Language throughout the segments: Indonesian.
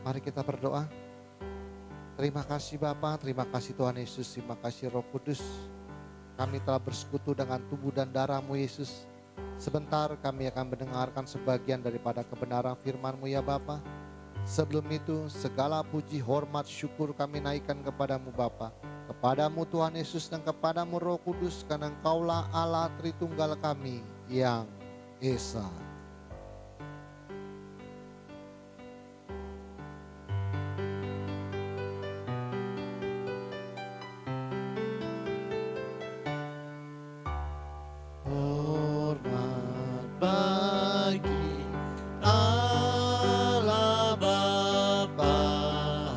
Mari kita berdoa. Terima kasih Bapa, terima kasih Tuhan Yesus, terima kasih Roh Kudus. Kami telah bersekutu dengan tubuh dan darah-Mu Yesus. Sebentar kami akan mendengarkan sebagian daripada kebenaran firman-Mu ya Bapa. Sebelum itu segala puji, hormat, syukur kami naikkan kepadamu Bapa. Kepadamu Tuhan Yesus dan kepadamu Roh Kudus, karena Engkaulah Allah Tritunggal kami yang Esa. Hormat bagi Allah Bapa,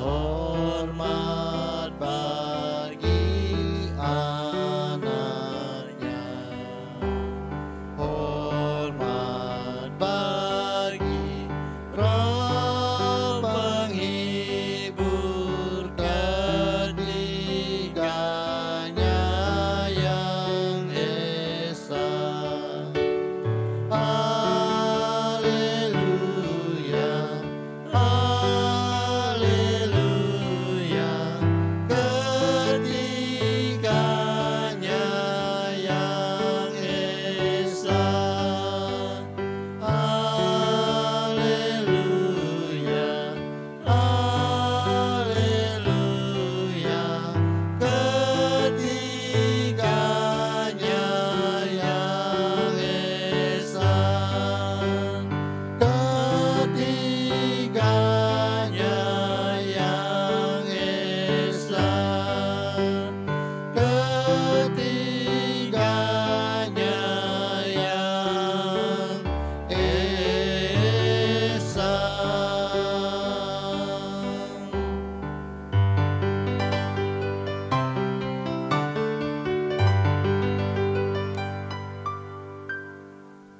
hormat bagi anaknya, hormat bagi Roh penghibur ketiganya yang esa. Haleluya, haleluya, ketiganya yang esa. Haleluya, haleluya, ketiganya yang esa. Ketiganya yang esa. Ketiganya yang esa.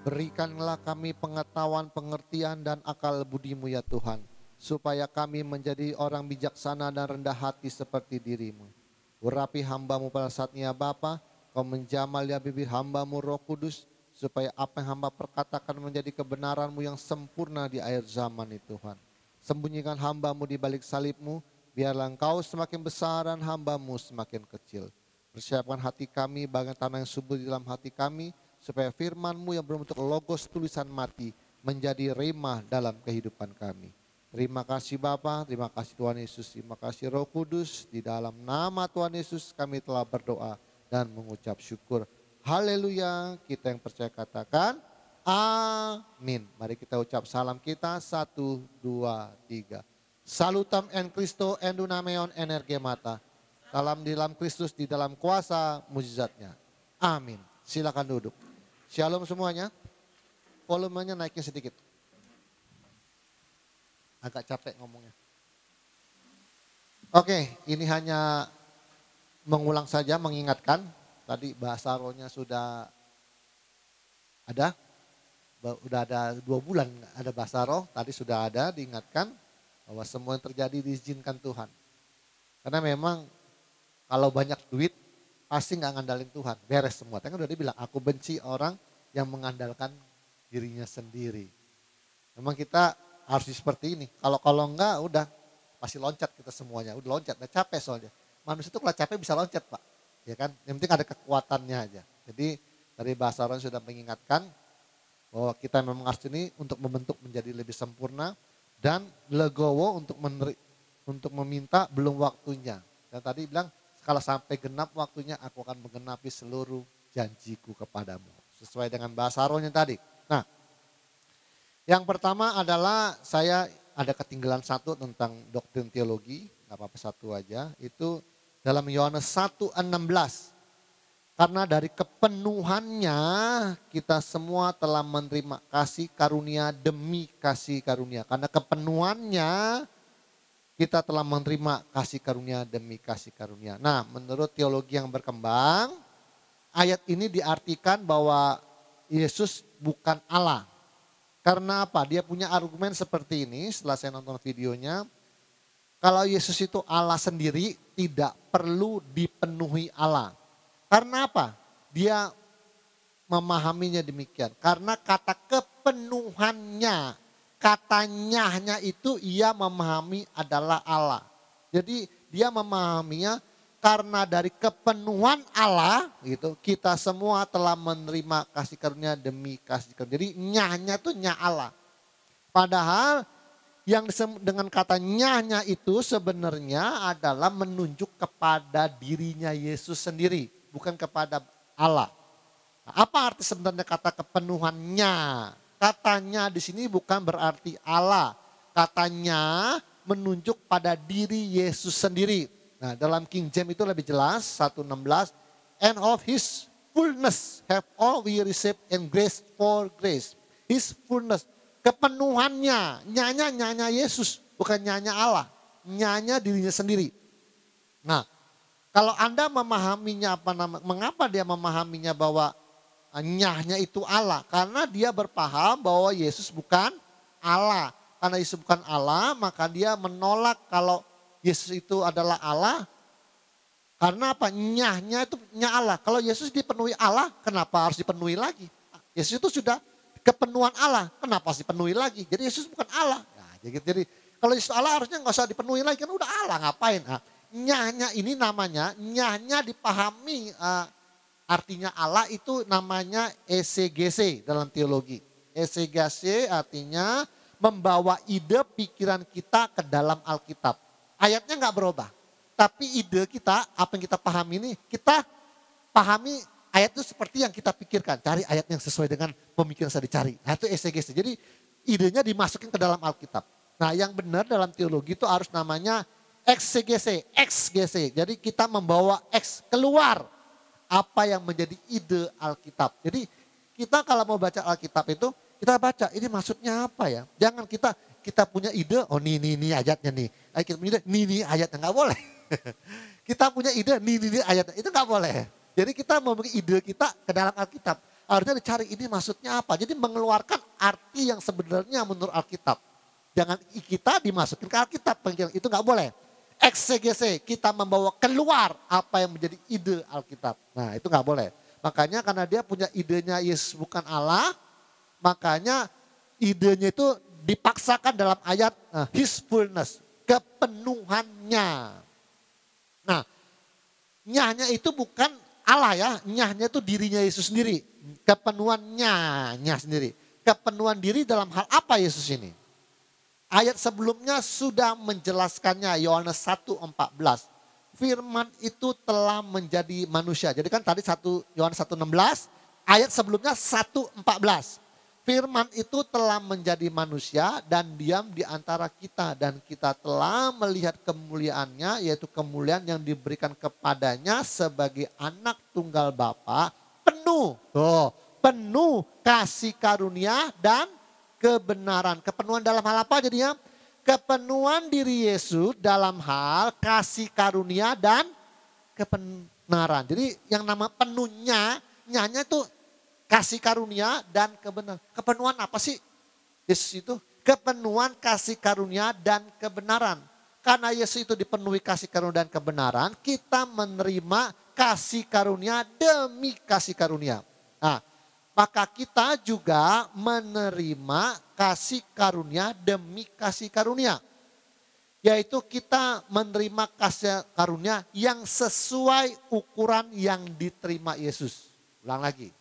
Berikanlah kami pengetahuan, pengertian, dan akal budi-Mu ya Tuhan, supaya kami menjadi orang bijaksana dan rendah hati seperti diri-Mu. Urapi hamba-Mu pada saatnya Bapa, Kau menjamal ya bibir hamba-Mu Roh Kudus, supaya apa yang hamba perkatakan menjadi kebenaran-Mu yang sempurna di akhir zaman ini Tuhan. Sembunyikan hamba-Mu di balik salib-Mu, biarlah Engkau semakin besar dan hamba-Mu semakin kecil. Persiapkan hati kami, bagian tanah yang subur di dalam hati kami, supaya firman-Mu yang berbentuk logos tulisan mati menjadi rema dalam kehidupan kami. Terima kasih Bapa, terima kasih Tuhan Yesus, terima kasih Roh Kudus. Di dalam nama Tuhan Yesus kami telah berdoa dan mengucap syukur. Haleluya, kita yang percaya katakan amin. Mari kita ucap salam kita, 1, 2, 3. Salutam en Christo en dunameon energemata. Salam di dalam Kristus, di dalam kuasa mujizatnya. Amin. Silakan duduk. Shalom semuanya. Volumenya naikin sedikit. Agak capek ngomongnya. Oke, ini hanya mengulang saja, mengingatkan. Tadi bahasa rohnya sudah ada. Udah ada 2 bulan ada bahasa roh. Tadi sudah ada, diingatkan bahwa semua yang terjadi diizinkan Tuhan. Karena memang kalau banyak duit pasti nggak ngandalin Tuhan, beres semua. Tapi kan udah dibilang, aku benci orang yang mengandalkan dirinya sendiri. Memang kita harus seperti ini. Kalau enggak udah pasti loncat kita semuanya. Udah loncat, udah capek soalnya. Manusia itu kalau capek bisa loncat Pak. Ya kan, yang penting ada kekuatannya aja. Jadi dari bahasa orang sudah mengingatkan bahwa kita memang harus ini untuk membentuk menjadi lebih sempurna. Dan legowo untuk meminta belum waktunya. Dan tadi bilang, kalau sampai genap waktunya aku akan menggenapi seluruh janjiku kepadamu. Sesuai dengan bahasa rohnya tadi. Nah, yang pertama adalah saya ada ketinggalan satu tentang doktrin teologi. Gak apa-apa satu aja. Itu dalam Yohanes 1:16. Karena dari kepenuhannya kita semua telah menerima kasih karunia demi kasih karunia. Karena kepenuhannya kita telah menerima kasih karunia demi kasih karunia. Nah, menurut teologi yang berkembang, ayat ini diartikan bahwa Yesus bukan Allah. Karena apa? Dia punya argumen seperti ini setelah saya nonton videonya. Kalau Yesus itu Allah sendiri, tidak perlu dipenuhi Allah. Karena apa? Dia memahaminya demikian. Karena kata kepenuhannya katanya itu ia memahami adalah Allah. Jadi dia memahaminya karena dari kepenuhan Allah gitu, kita semua telah menerima kasih karunia demi kasih karunia. Jadi nyahnya itu nyah Allah. Padahal yang dengan kata nyahnya itu sebenarnya adalah menunjuk kepada dirinya Yesus sendiri, bukan kepada Allah. Nah, apa arti sebenarnya kata kepenuhannya? Katanya di sini bukan berarti Allah. Katanya menunjuk pada diri Yesus sendiri. Nah, dalam King James itu lebih jelas 1:16, and of his fullness have all we received in grace for grace. His fullness, kepenuhannya, nyanya Yesus, bukan nyanya Allah, nyanya dirinya sendiri. Nah, kalau Anda memahaminya mengapa dia memahaminya bahwa nyahnya itu Allah? Karena dia berpaham bahwa Yesus bukan Allah. Karena Yesus bukan Allah, maka dia menolak kalau Yesus itu adalah Allah. Karena apa? Nyahnya itu nyah Allah. Kalau Yesus dipenuhi Allah, kenapa harus dipenuhi lagi? Yesus itu sudah kepenuhan Allah, kenapa harus dipenuhi lagi? Jadi Yesus bukan Allah. Nah, jadi kalau Yesus Allah harusnya nggak usah dipenuhi lagi, kan udah Allah, ngapain? Nah, nyahnya ini namanya, nyahnya dipahami artinya Allah itu namanya ECGC dalam teologi. ECGC artinya membawa ide pikiran kita ke dalam Alkitab. Ayatnya nggak berubah. Tapi ide kita, apa yang kita pahami ini, kita pahami ayat itu seperti yang kita pikirkan. Cari ayat yang sesuai dengan pemikiran saya dicari. Nah, itu ECGC. Jadi idenya dimasukin ke dalam Alkitab. Nah, yang benar dalam teologi itu harus namanya exegese, XGC. Jadi kita membawa X keluar apa yang menjadi ide Alkitab. Jadi kita kalau mau baca Alkitab itu, kita baca ini maksudnya apa ya. Jangan kita punya ide, oh ini ayatnya nih. Kita punya ide, ini ayatnya, nggak boleh. Kita punya ide, ini ayatnya, itu nggak boleh. Jadi kita memiliki ide kita ke dalam Alkitab. Harusnya dicari ini maksudnya apa. Jadi mengeluarkan arti yang sebenarnya menurut Alkitab. Jangan kita dimasukin ke Alkitab, itu nggak boleh. Eksegese, kita membawa keluar apa yang menjadi ide Alkitab. Nah, itu nggak boleh. Makanya karena dia punya idenya Yesus bukan Allah, makanya idenya itu dipaksakan dalam ayat his fullness, kepenuhannya. Nah, nyahnya itu bukan Allah ya, nyahnya itu dirinya Yesus sendiri. Kepenuhannya, nyah sendiri. Kepenuhan diri dalam hal apa Yesus ini? Ayat sebelumnya sudah menjelaskannya, Yohanes 1:14. Firman itu telah menjadi manusia. Jadi kan tadi Yohanes 1:16, ayat sebelumnya 1:14. Firman itu telah menjadi manusia dan diam di antara kita. Dan kita telah melihat kemuliaannya, yaitu kemuliaan yang diberikan kepadanya sebagai anak tunggal Bapa, penuh. Penuh kasih karunia dan kebenaran. Kepenuhan dalam hal apa jadinya? Kepenuhan diri Yesus dalam hal kasih karunia dan kebenaran. Jadi yang nama penuhnya, nyanya itu kasih karunia dan kebenaran. Kepenuhan apa sih Yesus itu? Kepenuhan kasih karunia dan kebenaran. Karena Yesus itu dipenuhi kasih karunia dan kebenaran, kita menerima kasih karunia demi kasih karunia. Nah, maka kita juga menerima kasih karunia demi kasih karunia. Yaitu kita menerima kasih karunia yang sesuai ukuran yang diterima Yesus. Ulang lagi.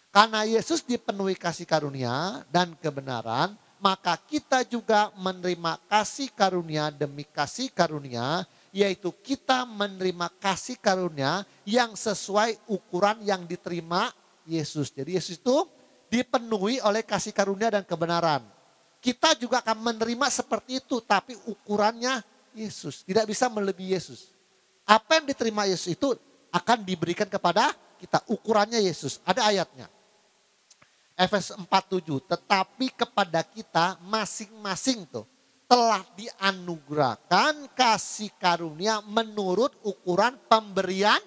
Karena Yesus dipenuhi kasih karunia dan kebenaran, maka kita juga menerima kasih karunia demi kasih karunia. Yaitu kita menerima kasih karunia yang sesuai ukuran yang diterima Yesus. Jadi Yesus itu dipenuhi oleh kasih karunia dan kebenaran. Kita juga akan menerima seperti itu, tapi ukurannya Yesus. Tidak bisa melebihi Yesus. Apa yang diterima Yesus itu akan diberikan kepada kita. Ukurannya Yesus. Ada ayatnya. Efesus 4:7. Tetapi kepada kita masing-masing telah dianugerahkan kasih karunia menurut ukuran pemberian.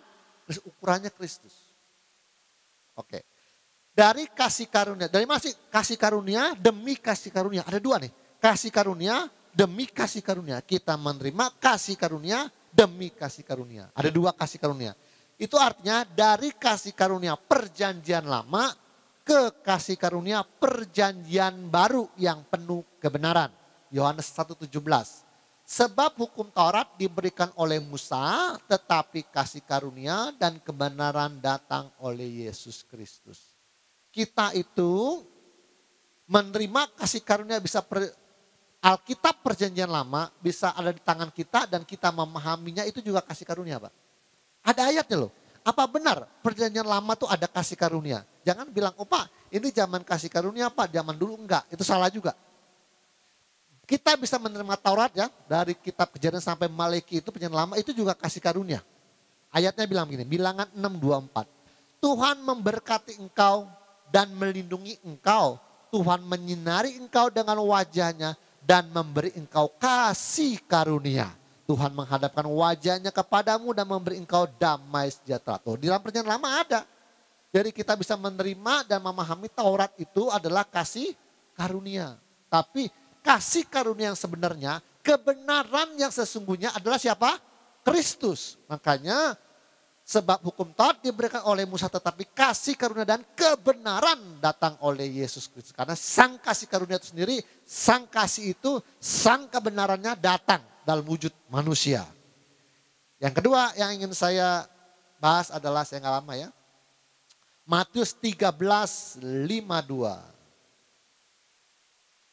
Ukurannya Kristus. Oke. Dari kasih karunia, dari masih kasih karunia demi kasih karunia. Ada dua nih, kasih karunia demi kasih karunia. Kita menerima kasih karunia demi kasih karunia. Ada dua kasih karunia. Itu artinya dari kasih karunia perjanjian lama ke kasih karunia perjanjian baru yang penuh kebenaran. Yohanes 1:17. Sebab hukum Taurat diberikan oleh Musa, tetapi kasih karunia dan kebenaran datang oleh Yesus Kristus. Kita itu menerima kasih karunia bisa Alkitab perjanjian lama bisa ada di tangan kita dan kita memahaminya, itu juga kasih karunia, Pak. Ada ayatnya loh. Apa benar perjanjian lama tuh ada kasih karunia? Jangan bilang, oh Pak ini zaman kasih karunia Pak, zaman dulu enggak. Itu salah juga. Kita bisa menerima Taurat ya, dari kitab Kejadian sampai Maleki itu perjanjian lama itu juga kasih karunia. Ayatnya bilang begini, Bilangan 6:24. Tuhan memberkati engkau dan melindungi engkau. Tuhan menyinari engkau dengan wajahnya dan memberi engkau kasih karunia. Tuhan menghadapkan wajahnya kepadamu dan memberi engkau damai sejahtera. Tuh, di dalam perjanjian lama ada. Jadi kita bisa menerima dan memahami Taurat itu adalah kasih karunia. Tapi kasih karunia yang sebenarnya, kebenaran yang sesungguhnya adalah siapa? Kristus. Makanya sebab hukum Taurat diberikan oleh Musa, tetapi kasih karunia dan kebenaran datang oleh Yesus Kristus. Karena sang kasih karunia itu sendiri, sang kasih itu, sang kebenarannya datang dalam wujud manusia. Yang kedua yang ingin saya bahas adalah, saya nggak lama ya, Matius 13:52.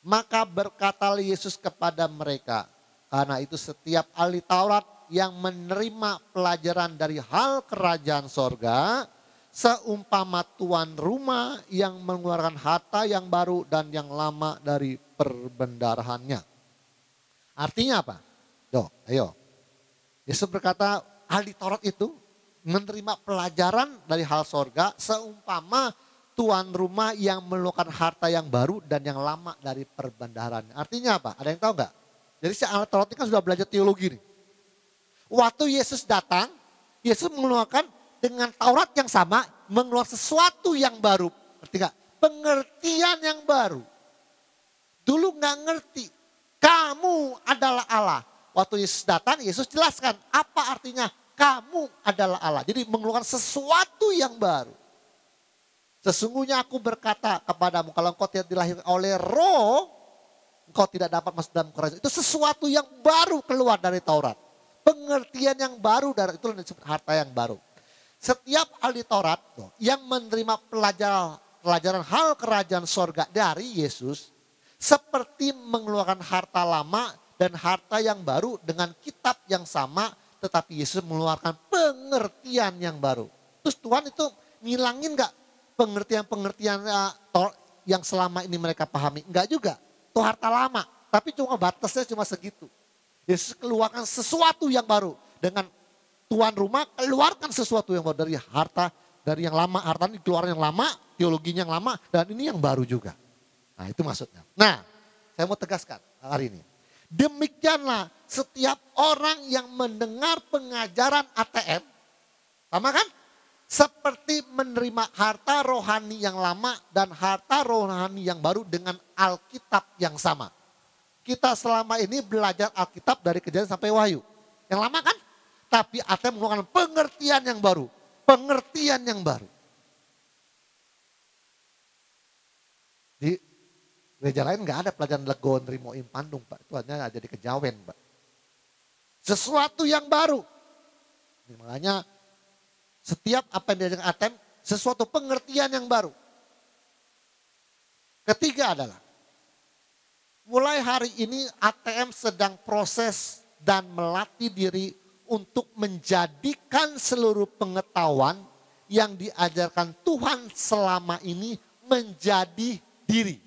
Maka berkatalah Yesus kepada mereka, karena itu setiap ahli Taurat yang menerima pelajaran dari hal kerajaan sorga, seumpama tuan rumah yang mengeluarkan harta yang baru dan yang lama dari perbendarahannya. Artinya apa? Ayo. Yesus berkata, ahli Taurat itu menerima pelajaran dari hal sorga seumpama tuan rumah yang mengeluarkan harta yang baru dan yang lama dari perbendaharaan. Artinya apa? Ada yang tahu nggak? Jadi si ahli Taurat ini kan sudah belajar teologi nih. Waktu Yesus datang, Yesus mengeluarkan dengan Taurat yang sama, mengeluarkan sesuatu yang baru. Ngerti nggak? Pengertian yang baru. Dulu nggak ngerti. Kamu adalah Allah. Waktu Yesus datang, Yesus jelaskan apa artinya kamu adalah Allah. Jadi mengeluarkan sesuatu yang baru. Sesungguhnya aku berkata kepadamu, kalau engkau tidak dilahirkan oleh roh, engkau tidak dapat masuk dalam kerajaan. Itu sesuatu yang baru keluar dari Taurat. Pengertian yang baru, dari itu yang disebut harta yang baru. Setiap ahli Taurat yang menerima pelajaran hal kerajaan sorga dari Yesus, seperti mengeluarkan harta lama dan harta yang baru dengan kitab yang sama, tetapi Yesus mengeluarkan pengertian yang baru. Terus Tuhan itu ngilangin gak pengertian-pengertian yang selama ini mereka pahami? Enggak juga, itu harta lama, tapi cuma batasnya cuma segitu. Yesus keluarkan sesuatu yang baru, dengan tuan rumah keluarkan sesuatu yang baru dari harta, dari yang lama, harta ini keluar yang lama, teologinya yang lama, dan ini yang baru juga. Nah itu maksudnya. Nah saya mau tegaskan hari ini. Demikianlah setiap orang yang mendengar pengajaran ATM, sama kan? Seperti menerima harta rohani yang lama dan harta rohani yang baru dengan Alkitab yang sama. Kita selama ini belajar Alkitab dari Kejadian sampai Wahyu. Yang lama kan? Tapi ATM mengeluarkan pengertian yang baru. Pengertian yang baru. Di gereja lain nggak ada pelajaran Legon, Rimo, Impandung Pak. Itu hanya ada di Kejawen Pak. Sesuatu yang baru. Makanya setiap apa yang diajarkan ATM, sesuatu pengertian yang baru. Ketiga adalah, mulai hari ini ATM sedang proses dan melatih diri untuk menjadikan seluruh pengetahuan yang diajarkan Tuhan selama ini menjadi diri.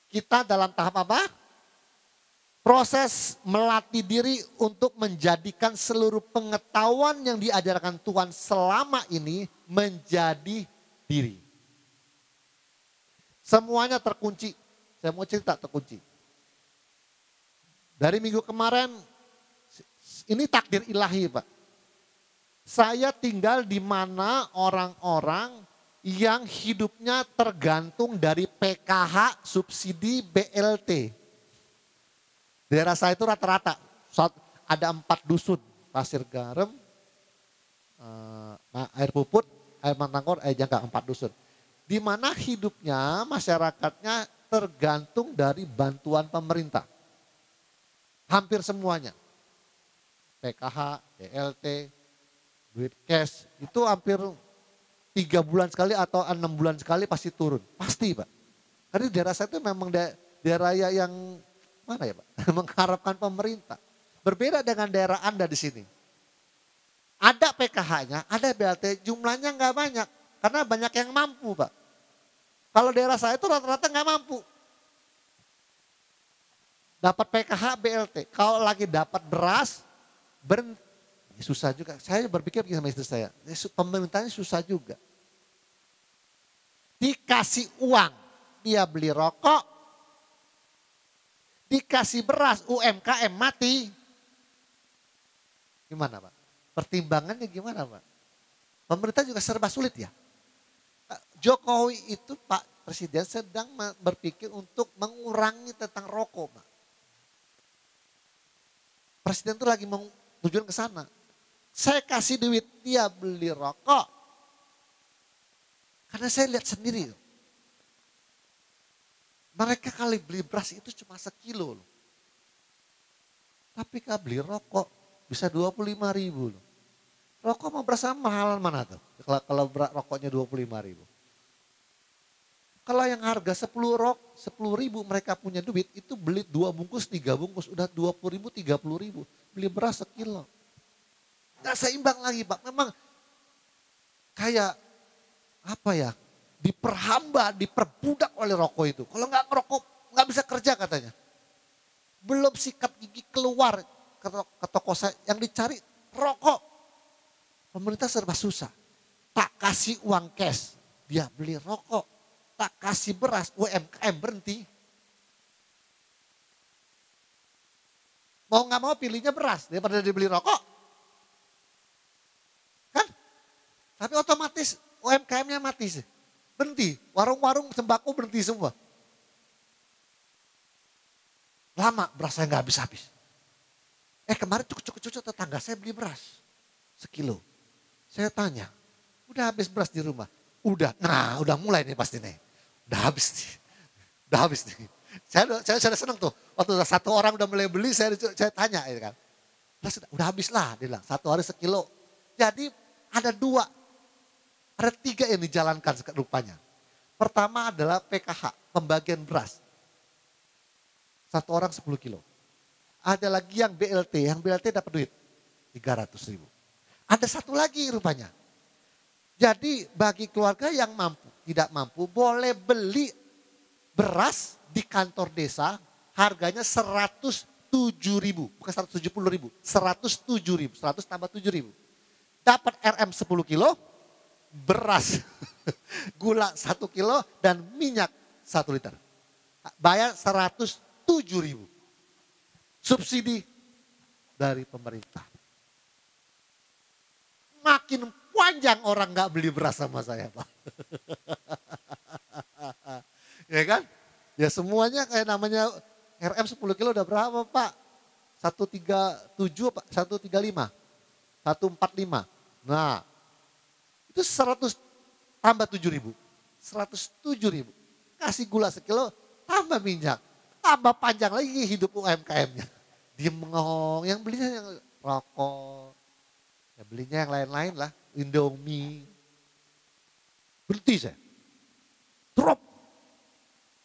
Kita dalam tahap apa? Proses melatih diri untuk menjadikan seluruh pengetahuan yang diajarkan Tuhan selama ini menjadi diri. Semuanya terkunci. Saya mau cerita terkunci. Dari minggu kemarin, ini takdir ilahi Pak. Saya tinggal di mana orang-orang yang hidupnya tergantung dari PKH subsidi BLT. Daerah saya itu rata-rata ada 4 dusun, Pasir Garam, air puput, Mantangkor, Jangka, 4 dusun. Di mana hidupnya masyarakatnya tergantung dari bantuan pemerintah. Hampir semuanya. PKH, BLT, duit cash, itu hampir 3 bulan sekali atau 6 bulan sekali pasti turun. Pasti Pak. Karena di daerah saya itu memang daerah yang mana ya Pak? Mengharapkan pemerintah. Berbeda dengan daerah Anda di sini. Ada PKH-nya, ada BLT, jumlahnya nggak banyak. Karena banyak yang mampu Pak. Kalau daerah saya itu rata-rata nggak mampu. Dapat PKH, BLT. Kalau lagi dapat beras, berhenti. Susah juga. Saya berpikir sama istri saya, pemerintahnya susah juga. Dikasih uang, dia beli rokok. Dikasih beras, UMKM mati. Gimana Pak? Pertimbangannya gimana Pak? Pemerintah juga serba sulit ya. Jokowi itu Pak Presiden sedang berpikir untuk mengurangi tentang rokok Pak. Presiden itu lagi tujuan ke sana. Saya kasih duit dia beli rokok. Karena saya lihat sendiri. Mereka kali beli beras itu cuma sekilo loh. Tapi kalau beli rokok bisa 25.000 loh. Rokok mau beras mahal mana tuh? Kalau rokoknya 25.000. Kalau yang harga 10.000 mereka punya duit itu beli 2 bungkus 3 bungkus udah 20.000 30.000. Beli beras sekilo. Gak seimbang lagi Pak. Memang kayak apa ya? Diperhamba, diperbudak oleh rokok itu. Kalau nggak ngerokok nggak bisa kerja katanya. Belum sikat gigi keluar ke toko saya yang dicari rokok. Pemerintah serba susah. Tak kasih uang cash, dia beli rokok. Tak kasih beras, UMKM berhenti. Mau nggak mau pilihnya beras daripada dibeli rokok. Kan? Tapi otomatis UMKM-nya mati sih. Berhenti, warung-warung sembako berhenti semua. Lama berasnya nggak habis-habis. Kemarin cucu tetangga saya beli beras. Sekilo. Saya tanya, udah habis beras di rumah? Udah, udah mulai nih pasti nih. Udah habis nih. Udah habis nih. Saya senang tuh. Waktu satu orang udah mulai beli, saya tanya. Ya kan. Udah habis lah, dia bilang. 1 hari sekilo. Jadi ada 3 yang dijalankan rupanya. Pertama adalah PKH, pembagian beras. 1 orang 10 kilo. Ada lagi yang BLT dapat duit 300.000. Ada satu lagi rupanya. Jadi bagi keluarga yang mampu, tidak mampu boleh beli beras di kantor desa harganya 107.000, bukan 170.000, 107.000, 100 tambah 7.000. Dapat RM 10 kilo, beras, gula 1 kilo dan minyak 1 liter. Bayar 107.000. Subsidi dari pemerintah. Makin panjang orang gak beli beras sama saya Pak. Ya kan? Ya semuanya kayak namanya RM 10 kilo udah berapa Pak? 137 Pak, 135, 145. Nah itu 100 tambah 7.000, 107.000. Kasih gula sekilo, tambah minyak, tambah panjang lagi hidup UMKM-nya. Dia mengong, yang belinya yang rokok, ya belinya yang lain-lain lah, Indomie. Berhenti saya, drop.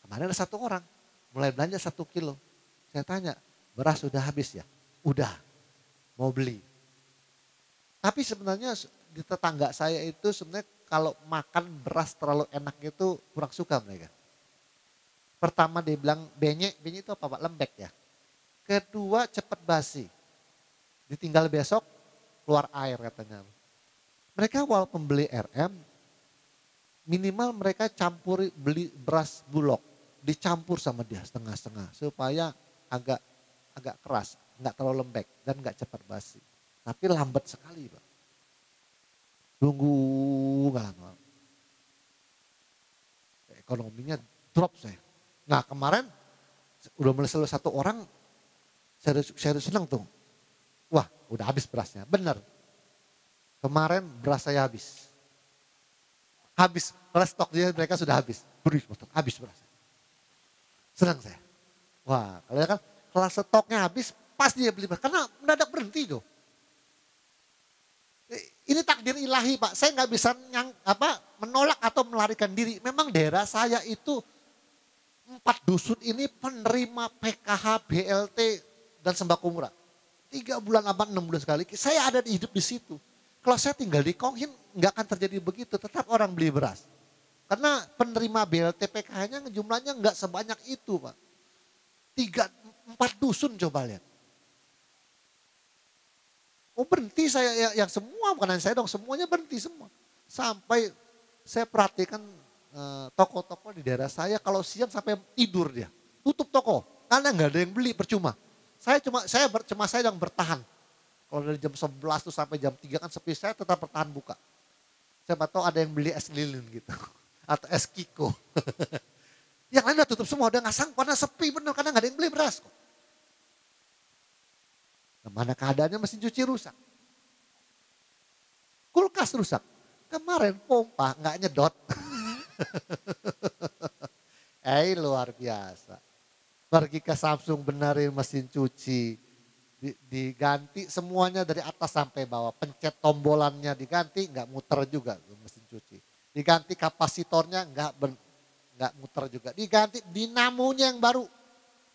Kemarin ada 1 orang, mulai belanja 1 kilo. Saya tanya, beras sudah habis ya? Udah, mau beli. Tapi sebenarnya di tetangga saya itu sebenarnya kalau makan beras terlalu enak itu kurang suka mereka. Pertama dia bilang benyek itu apa Pak? Lembek ya. Kedua cepat basi. Ditinggal besok keluar air katanya. Mereka walaupun beli RM, minimal mereka beli beras bulog. Dicampur sama dia setengah-setengah supaya agak keras, nggak terlalu lembek dan nggak cepat basi. Tapi lambat sekali Pak. Tunggu nggak lama. Ekonominya drop saya. Nah kemarin udah mulai selesai 1 orang, saya senang tuh. Wah udah habis berasnya, bener. Kemarin beras saya habis. habis. Kalau stoknya mereka sudah habis. Habis beras. Senang saya. Wah, kalau stoknya habis, pas dia beli beras. Karena mendadak berhenti tuh. Ini takdir ilahi Pak. Saya nggak bisa menolak atau melarikan diri. Memang daerah saya itu 4 dusun ini penerima PKH, BLT, dan sembako murah. 3 bulan apa 6 bulan sekali. Saya ada hidup di situ. Kalau saya tinggal di Konghin nggak akan terjadi begitu. Tetap orang beli beras. Karena penerima BLT PKH-nya jumlahnya nggak sebanyak itu Pak. 4 dusun coba lihat. Oh berhenti saya yang semua, bukan hanya saya dong, semuanya berhenti semua. Sampai saya perhatikan toko-toko di daerah saya kalau siang sampai tidur dia. Tutup toko, karena nggak ada yang beli, percuma. Saya yang bertahan. Kalau dari jam 11 tuh sampai jam 3 kan sepi, saya tetap bertahan buka. Siapa tahu ada yang beli es lilin gitu. Atau es kiko. Yang lain udah tutup semua, udah nggak sanggup karena sepi bener, karena nggak ada yang beli beras kok. Mana keadaannya mesin cuci rusak. Kulkas rusak. Kemarin pompa nggak nyedot. Luar biasa. Pergi ke Samsung benerin mesin cuci. Diganti semuanya dari atas sampai bawah. Pencet tombolannya diganti, nggak muter juga mesin cuci. Diganti kapasitornya nggak muter juga. Diganti dinamonya yang baru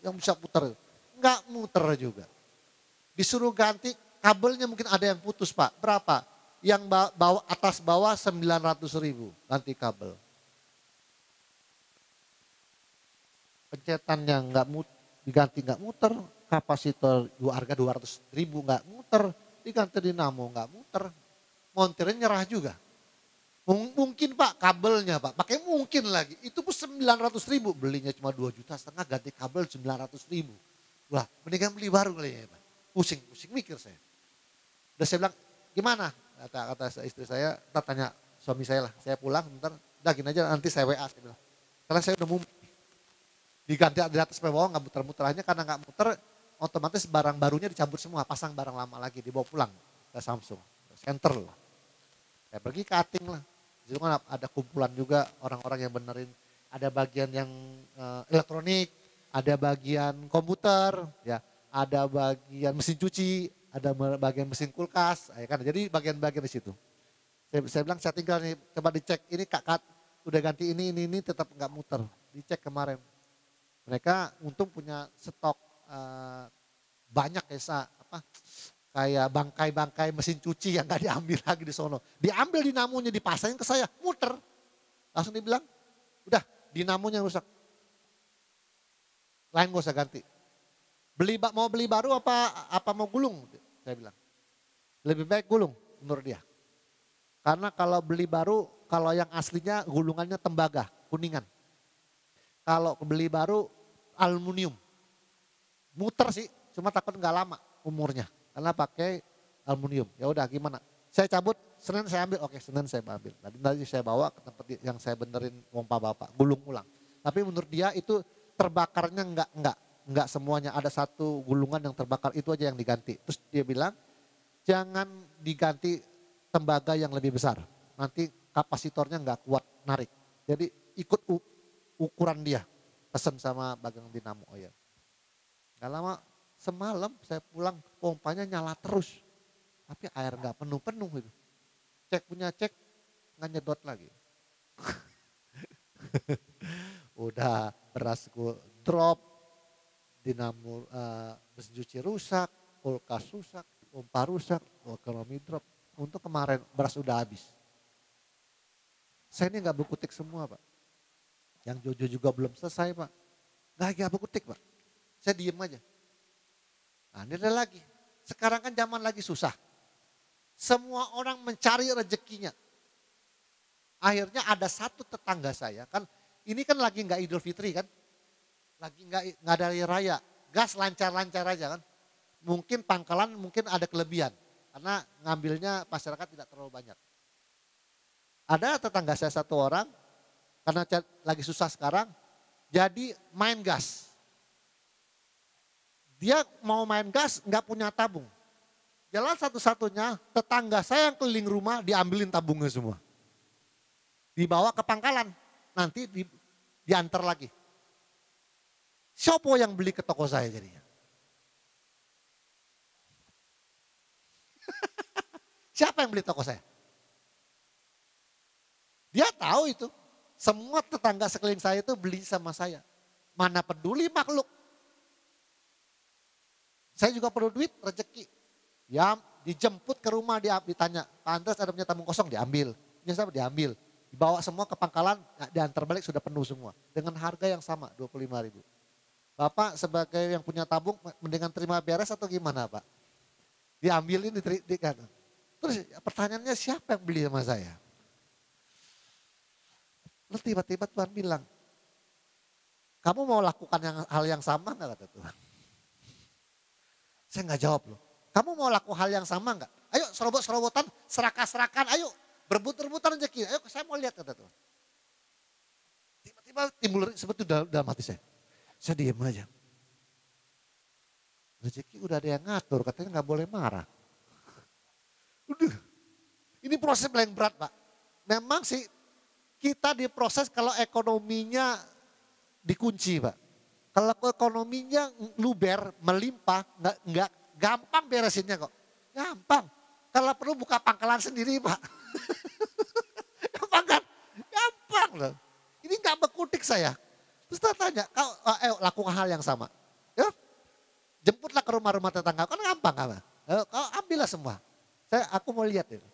yang bisa puter, nggak muter juga. Disuruh ganti kabelnya mungkin ada yang putus Pak. Berapa? Yang atas bawah 900.000 ganti kabel. Pencetannya diganti nggak muter. Kapasitor harga 200.000 nggak muter. Diganti dinamo nggak muter. Montirnya nyerah juga. Mungkin Pak kabelnya Pak. Pakai mungkin lagi. Itu pun 900.000. Belinya cuma 2,5 juta ganti kabel 900.000. Wah mendingan beli baru kali ya Pak. Pusing mikir saya. Udah saya bilang, gimana? Kata istri saya, ntar tanya suami saya lah. Saya pulang, ntar udah gini aja nanti saya WA. Saya bilang. Karena saya udah mau diganti di atas sampai bawah, nggak muter-muter. Hanya karena nggak muter, otomatis barang barunya dicabut semua. Pasang barang lama lagi, dibawa pulang ke Samsung. Center lah. Saya pergi ke Ating lah. Di situ kan ada kumpulan juga orang-orang yang benerin. Ada bagian yang elektronik, ada bagian komputer, ya. Ada bagian mesin cuci, ada bagian mesin kulkas, ya kan? Jadi bagian-bagian di situ. Saya bilang saya tinggal nih, coba dicek ini kakak udah ganti ini tetap nggak muter. Dicek kemarin. Mereka untung punya stok banyak kayak bangkai-bangkai mesin cuci yang nggak diambil lagi di sono. Diambil dinamonya dipasangin ke saya, muter. Langsung dibilang, udah dinamonya rusak. Lain gak usah ganti. Mau beli baru apa mau gulung? Saya bilang. Lebih baik gulung menurut dia. Karena kalau beli baru, kalau yang aslinya gulungannya tembaga, kuningan. Kalau beli baru aluminium. Muter sih, cuma takut nggak lama umurnya. Karena pakai aluminium. Ya udah gimana? Saya cabut, Senin saya ambil. Oke, Senin saya ambil. Nanti saya bawa ke tempat yang saya benerin pompa bapak, gulung ulang. Tapi menurut dia itu terbakarnya enggak semuanya, ada satu gulungan yang terbakar itu aja yang diganti. Terus dia bilang jangan diganti tembaga yang lebih besar. Nanti kapasitornya enggak kuat narik. Jadi ikut ukuran dia. Pesan sama bagang dinamo. Oh ya. Gak lama semalam saya pulang pompanya nyala terus. Tapi air enggak penuh-penuh itu. Cek enggak nyedot lagi. Udah berasku drop. Dinamo mesin cuci rusak, kulkas rusak, pompa rusak, ekonomi drop. Untuk kemarin beras udah habis. Saya ini nggak berkutik semua Pak. Yang Jojo juga belum selesai Pak. Nggak berkutik Pak. Saya diem aja. Nah ini ada lagi. Sekarang kan zaman lagi susah. Semua orang mencari rezekinya. Akhirnya ada satu tetangga saya kan. Ini kan lagi nggak Idul Fitri kan. Lagi nggak ada hari raya, gas lancar-lancar aja kan. Mungkin pangkalan mungkin ada kelebihan karena ngambilnya masyarakat tidak terlalu banyak. Ada tetangga saya satu orang karena lagi susah sekarang, jadi main gas. Dia mau main gas nggak punya tabung. Jalan satu-satunya tetangga saya yang keliling rumah diambilin tabungnya semua. dibawa ke pangkalan, nanti diantar lagi. Siapa yang beli ke toko saya jadinya? Siapa yang beli toko saya? Dia tahu itu. Semua tetangga sekeliling saya itu beli sama saya. Mana peduli makhluk. Saya juga perlu duit, rezeki. Ya dijemput ke rumah, ditanya, Pak Andres ada punya tabung kosong, diambil. Punya siapa? Diambil. Dibawa semua ke pangkalan, diantar balik sudah penuh semua. Dengan harga yang sama, 25.000. Bapak sebagai yang punya tabung, mendingan terima beres atau gimana Pak? Diambilin, dikata. Terus pertanyaannya siapa yang beli sama saya? Lalu tiba-tiba Tuhan bilang, kamu mau lakukan hal yang sama enggak kata Tuhan? Saya enggak jawab loh. Kamu mau lakukan hal yang sama enggak? Ayo serobot-serobotan, serakah-serakan, ayo berebut-rebutan rezeki. Ayo saya mau lihat kata Tuhan. Tiba-tiba timbul seperti dalam hati saya. Saya diam aja. Rezeki udah ada yang ngatur, katanya enggak boleh marah. Udah, ini proses paling berat Pak. Memang sih kita diproses kalau ekonominya dikunci Pak. Kalau ekonominya luber, melimpah, nggak gampang beresinnya kok. Gampang. Kalau perlu buka pangkalan sendiri Pak. Gampang kan? Gampang loh. Ini nggak berkutik saya. Terus saya tanya, kau lakukan hal yang sama. Ya, jemputlah ke rumah-rumah tetangga, kan gampang kan? Kau ambillah semua. Aku mau lihat itu.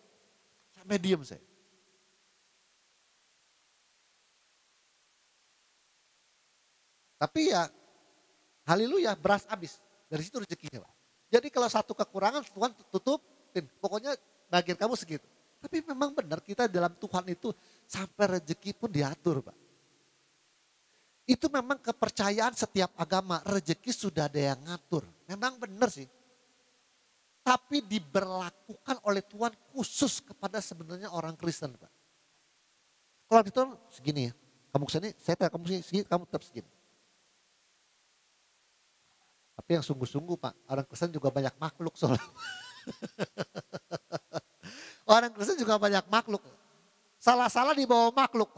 Sampai diem saya. Tapi ya, haleluya, beras habis. Dari situ rezekinya Pak. Jadi kalau satu kekurangan Tuhan tutupin. Pokoknya bagian kamu segitu. Tapi memang benar kita dalam Tuhan itu sampai rezeki pun diatur Pak. Itu memang kepercayaan setiap agama. Rezeki sudah ada yang ngatur. Memang benar sih. Tapi diberlakukan oleh Tuhan khusus kepada sebenarnya orang Kristen Pak. Kalau gitu segini ya. Kamu kesini, saya tanya kamu segini, kamu tetap segini. Tapi yang sungguh-sungguh Pak, orang Kristen juga banyak makhluk soalnya. Orang Kristen juga banyak makhluk. Salah-salah di bawah makhluk.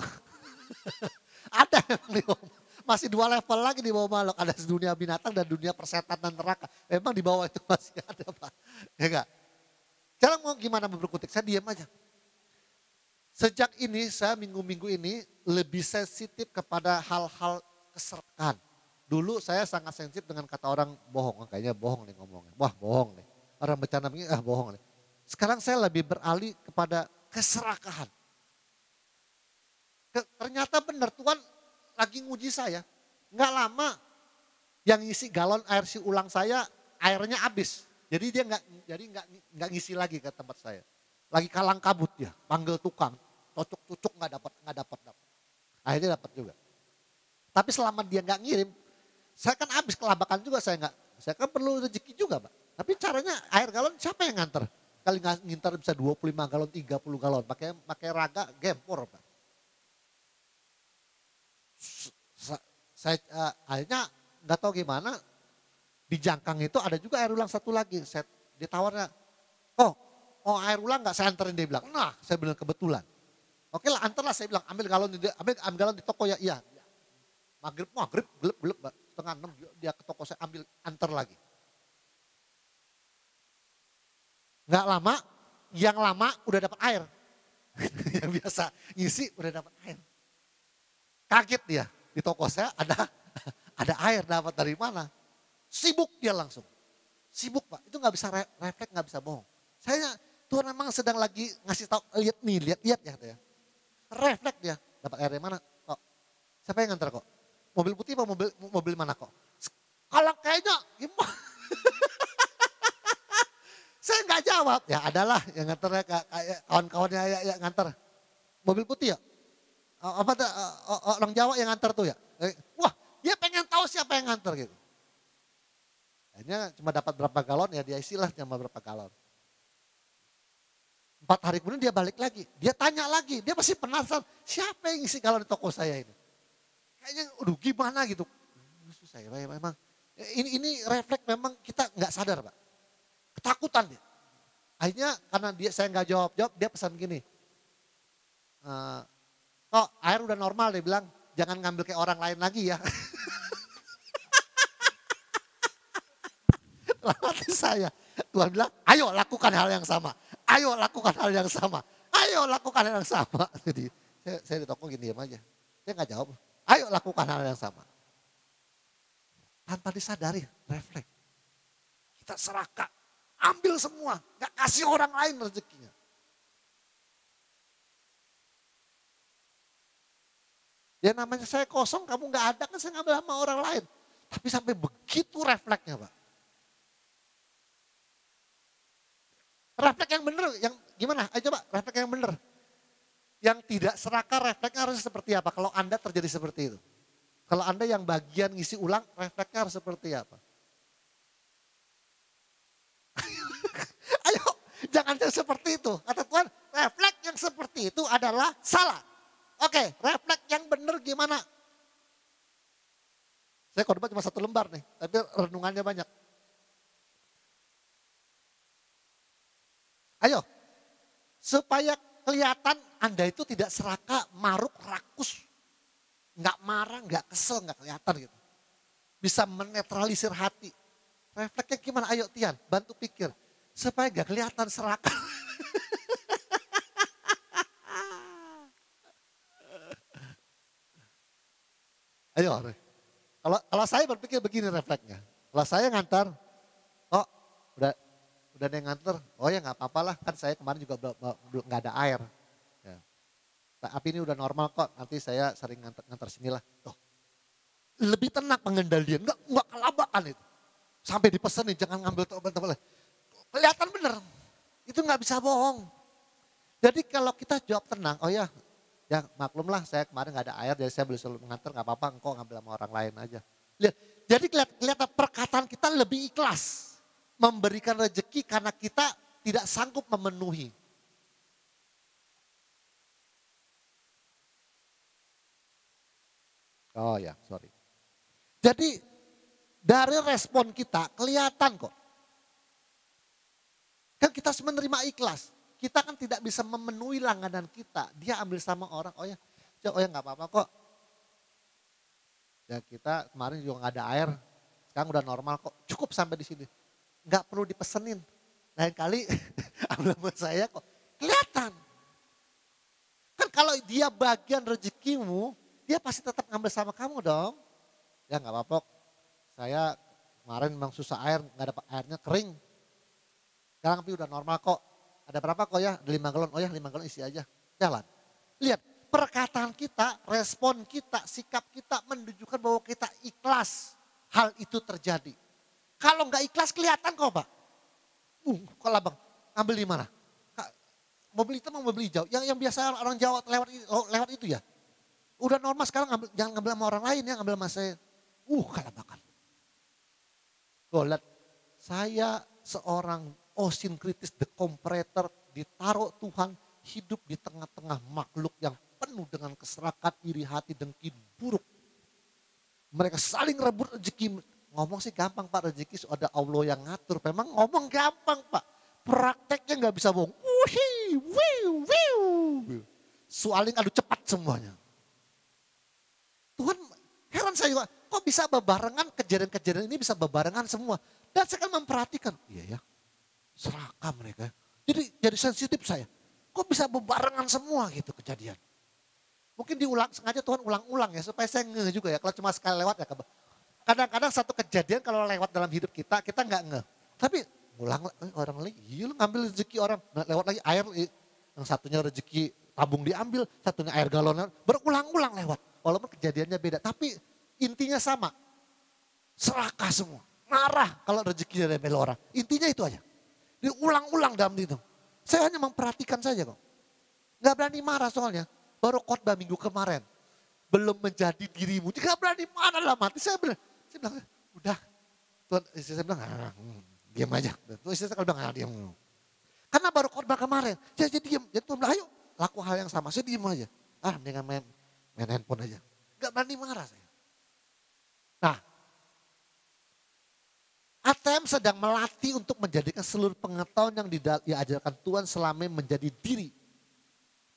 Ada yang di bawah, masih 2 level lagi di bawah makhluk. Ada dunia binatang dan dunia persetan dan neraka. Memang di bawah itu masih ada Pak. Ya enggak? Sekarang mau gimana berkutik? Saya diam aja. Sejak ini saya minggu-minggu ini lebih sensitif kepada hal-hal keserakahan. Dulu saya sangat sensitif dengan kata orang bohong. Kayaknya bohong nih ngomongnya. Wah bohong nih. Orang bercanda begini, bohong nih. Sekarang saya lebih beralih kepada keserakahan. Ternyata benar Tuhan lagi nguji saya. Enggak lama yang ngisi galon air si ulang saya airnya habis. Jadi dia enggak ngisi lagi ke tempat saya. Lagi kalang kabut dia, panggil tukang, cocok enggak dapat. Akhirnya dapat juga. Tapi selama dia enggak ngirim, saya kan habis kelabakan juga saya kan perlu rezeki juga Pak. Tapi caranya air galon siapa yang nganter? Kali nginter bisa 25 galon, 30 galon, pakai raga gempor Pak. Saya akhirnya nggak tahu gimana di Jangkang itu ada juga air ulang satu lagi. Saya ditawarnya, air ulang nggak saya anterin dia bilang. Nah saya bilang kebetulan. Oke lah anterlah saya bilang ambil galon di toko ya iya. Maghrib gelap 5:30 dia ke toko saya ambil anter lagi. Nggak lama, yang lama udah dapat air. Yang biasa ngisi udah dapat air. Kaget dia, di toko saya ada air, dapat dari mana? Sibuk dia langsung. Sibuk Pak, itu nggak bisa refleks, nggak bisa bohong. Saya Tuhan memang sedang lagi ngasih tahu, lihat ya katanya. Refleks dia, dapat air dari mana? Kok siapa yang nganter kok? Mobil putih apa mobil mana kok? Kalau kayaknya gimana? Saya nggak jawab, ya adalah yang nganter kayak kawan-kawannya yang nganter. Mobil putih ya? Orang Jawa yang nganter tuh ya. Wah dia pengen tahu siapa yang nganter gitu. Akhirnya cuma dapat berapa galon ya dia isilah cuma berapa galon. 4 hari kemudian dia balik lagi. Dia tanya lagi, dia pasti penasaran siapa yang isi galon di toko saya ini. Kayaknya gimana gitu. Susah ya memang. Ini refleks memang kita nggak sadar Pak. Ketakutan dia. Akhirnya karena saya nggak jawab, dia pesan gini. Kok air udah normal, dia bilang, jangan ngambil kayak orang lain lagi ya. Dalam hati saya, Tuhan bilang, ayo lakukan hal yang sama. Ayo lakukan hal yang sama. Ayo lakukan hal yang sama. Jadi saya di toko gini diam aja. Saya nggak jawab. Ayo lakukan hal yang sama. Tanpa disadari, refleks. Kita serahkan, ambil semua. Gak kasih orang lain rezekinya. Ya namanya saya kosong, kamu gak ada kan saya ngambil sama orang lain. Tapi sampai begitu refleksnya Pak. Refleks yang benar, yang gimana? Ayo coba refleks yang benar. Yang tidak serakah refleksnya harus seperti apa kalau Anda terjadi seperti itu? Kalau Anda yang bagian ngisi ulang refleksnya harus seperti apa? Ayo jangan seperti itu. Kata Tuhan refleks yang seperti itu adalah salah. Oke refleks yang benar gimana? Saya khotbah cuma 1 lembar nih, tapi renungannya banyak. Ayo, supaya kelihatan Anda itu tidak serakah, maruk, rakus. Nggak marah, nggak kesel, nggak kelihatan gitu. Bisa menetralisir hati. Refleksnya gimana? Ayo Tian, bantu pikir. Supaya nggak kelihatan serakah. Ayo, kalau saya berpikir begini refleksnya. Kalau saya ngantar, oh udah ada yang nganter, oh ya nggak apa-apa lah, kan saya kemarin juga belum nggak ada air. Ya. Tapi ini udah normal kok, nanti saya sering nganter sinilah. Tuh, lebih tenang pengendalian, nggak kelabakan itu. Sampai dipesenin jangan ngambil teman-teman. Kelihatan bener, itu nggak bisa bohong. Jadi kalau kita jawab tenang, oh ya maklum lah saya kemarin nggak ada air, jadi saya belum selalu mengantar, nggak apa-apa, engkau ngambil sama orang lain aja. Lihat, jadi kelihatan perkataan kita lebih ikhlas. Memberikan rezeki karena kita tidak sanggup memenuhi. Oh ya, sorry. Jadi dari respon kita kelihatan kok. Kan kita harus menerima ikhlas. Kita kan tidak bisa memenuhi langganan kita. Dia ambil sama orang, oh ya nggak apa-apa kok. Ya kita kemarin juga nggak ada air, sekarang udah normal kok. Cukup sampai di sini. Nggak perlu dipesenin. Lain kali ambil sama saya kok. Kelihatan. Kan kalau dia bagian rezekimu, dia pasti tetap ngambil sama kamu dong. Ya nggak apa-apa. Saya kemarin memang susah air, nggak dapat airnya kering. Sekarang tapi udah normal kok. Ada berapa kok ya? Ada 5 galon. Oh ya 5 galon isi aja. Jalan. Lihat perkataan kita, respon kita, sikap kita menunjukkan bahwa kita ikhlas hal itu terjadi. Kalau nggak ikhlas kelihatan kok Pak. Kalau Bang ambil di mana? Mobil hitam mau mobil hijau. Yang biasa orang Jawa lewat itu ya. Udah normal sekarang jangan ngambil sama orang lain ya, ngambil sama saya. Kalabakan. Tuh lihat, saya seorang osin kritis, the comparator, ditaruh Tuhan hidup di tengah-tengah makhluk yang penuh dengan keserakan, iri hati, dengki buruk. Mereka saling rebut rezeki. Ngomong sih gampang Pak, rezeki ada Allah yang ngatur. Memang ngomong gampang Pak, prakteknya nggak bisa bohong. Soalnya adu cepat semuanya. Tuhan heran saya juga, kok bisa bebarengan kejadian-kejadian ini bisa bebarengan semua. Dan saya kan memperhatikan, iya ya, serakah mereka. Jadi sensitif saya, kok bisa bebarengan semua gitu kejadian. Mungkin sengaja Tuhan ulang-ulang ya, supaya saya ngeh juga ya, kalau cuma sekali lewat ya. Kadang-kadang satu kejadian kalau lewat dalam hidup kita nggak ngeh. Tapi ulang orang lagi, lu ngambil rezeki orang, lewat lagi air, yang satunya rezeki tabung diambil, satunya air galonan, berulang-ulang lewat. Walaupun kejadiannya beda, tapi intinya sama. Serakah semua, marah kalau rezekinya diambil orang. Intinya itu aja. Diulang-ulang dalam itu. Saya hanya memperhatikan saja kok. Nggak berani marah soalnya. Baru khotbah minggu kemarin. Belum menjadi dirimu, nggak berani marah lah mati. Saya bilang, udah. Tuhan, istri saya bilang, diam aja. Tuh istri saya bilang, diam. Karena baru khotbah kemarin, saya jadi diam. Jadi Tuhan bilang, ayo laku hal yang sama. Saya diam aja. Dengan main handphone aja. Gak berani marah saya. Nah, ATM sedang melatih untuk menjadikan seluruh pengetahuan yang diajarkan Tuhan selama menjadi diri.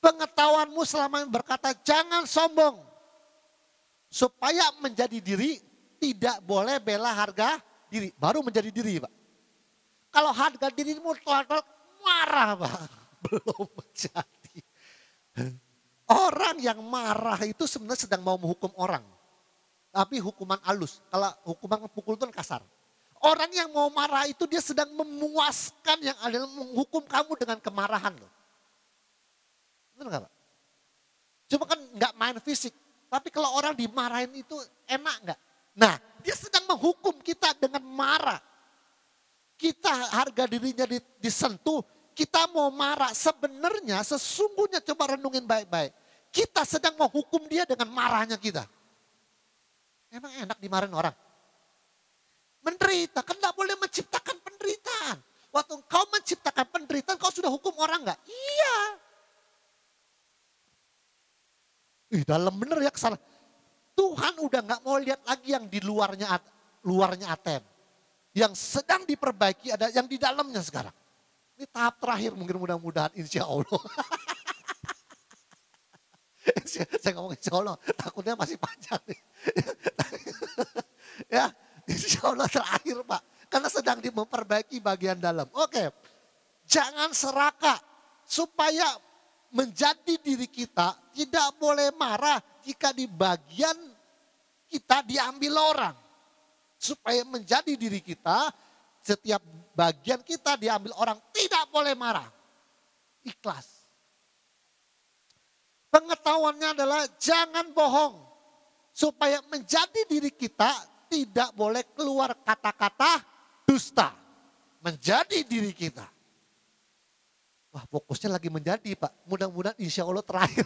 Pengetahuanmu selama ini berkata jangan sombong. Supaya menjadi diri tidak boleh bela harga diri. Baru menjadi diri Pak. Kalau harga dirimu tolak marah Pak. Belum menjadi. Orang yang marah itu sebenarnya sedang mau menghukum orang. Tapi hukuman halus. Kalau hukuman pukul itu kasar. Orang yang mau marah itu dia sedang memuaskan yang adalah menghukum kamu dengan kemarahan loh. Benar gak Pak? Cuma kan gak main fisik. Tapi kalau orang dimarahin itu enak gak? Nah dia sedang menghukum kita dengan marah. Kita harga dirinya disentuh. Kita mau marah. Sebenarnya sesungguhnya coba renungin baik-baik. Kita sedang menghukum dia dengan marahnya kita. Emang enak dimarahin orang? Menderita, kan gak boleh menciptakan penderitaan. Waktu kau menciptakan penderitaan, kau sudah hukum orang gak? Iya. Dalam bener ya kesalahan. Tuhan udah gak mau lihat lagi yang di luarnya ATM. Yang sedang diperbaiki ada yang di dalamnya sekarang. Ini tahap terakhir mungkin mudah-mudahan insya Allah. Saya ngomong insya Allah, takutnya masih panjang nih. Ya, insya Allah terakhir Pak. Karena sedang memperbaiki bagian dalam. Oke, jangan serakah. Supaya menjadi diri kita tidak boleh marah jika di bagian kita diambil orang. Supaya menjadi diri kita, setiap bagian kita diambil orang tidak boleh marah. Ikhlas. Pengetahuannya adalah jangan bohong. Supaya menjadi diri kita tidak boleh keluar kata-kata dusta. Menjadi diri kita. Wah fokusnya lagi menjadi Pak. Mudah-mudahan insya Allah terakhir.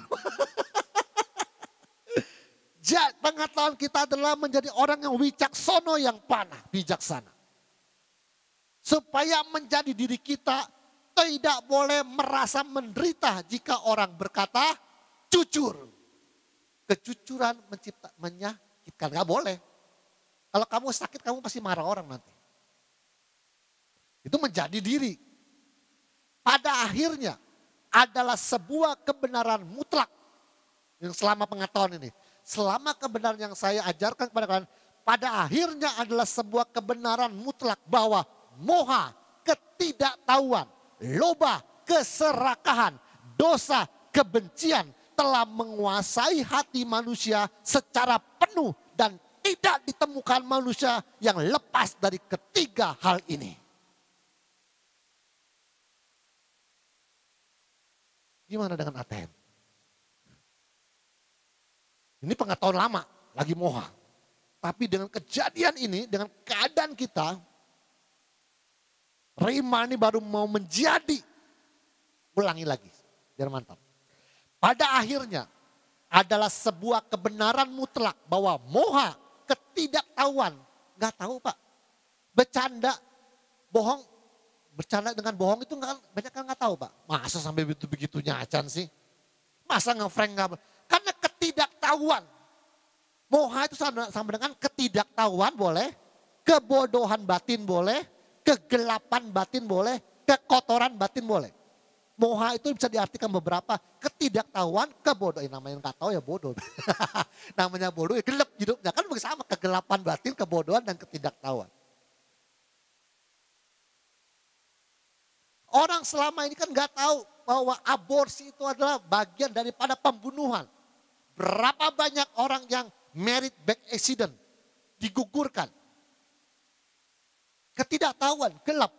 Pengetahuan kita adalah menjadi orang yang wicaksono yang panah. Bijaksana. Supaya menjadi diri kita tidak boleh merasa menderita jika orang berkata jujur. Kejujuran menyakitkan. Gak boleh. Kalau kamu sakit kamu pasti marah orang nanti. Itu menjadi diri. Pada akhirnya adalah sebuah kebenaran mutlak. Yang selama pengetahuan ini. Selama kebenaran yang saya ajarkan kepada kalian. Pada akhirnya adalah sebuah kebenaran mutlak bahwa moha, ketidaktahuan, loba, keserakahan, dosa, kebencian telah menguasai hati manusia secara penuh dan tidak ditemukan manusia yang lepas dari ketiga hal ini. Gimana dengan ATM? Ini pengetahuan lama, lagi moha. Tapi dengan kejadian ini, dengan keadaan kita, Rima ini baru mau menjadi. Ulangi lagi, biar mantap. Pada akhirnya adalah sebuah kebenaran mutlak bahwa moha, ketidaktahuan. Gak tahu Pak, bercanda, bohong. Bercanda dengan bohong itu banyak kan gak tahu Pak. Masa sampai begitu-begitunya acan sih. Masa ngefrank gak. Karena ketidaktahuan. Moha itu sama dengan ketidaktahuan boleh. Kebodohan batin boleh. Kegelapan batin boleh. Kekotoran batin boleh. Moha itu bisa diartikan beberapa. Ketidaktahuan, kebodohan. Namanya gak tahu ya bodoh. Namanya bodoh ya gelap hidupnya. Kan sama kegelapan batin, kebodohan dan ketidaktahuan. Orang selama ini kan gak tahu bahwa aborsi itu adalah bagian daripada pembunuhan. Berapa banyak orang yang married back accident, digugurkan. Ketidaktahuan, gelap.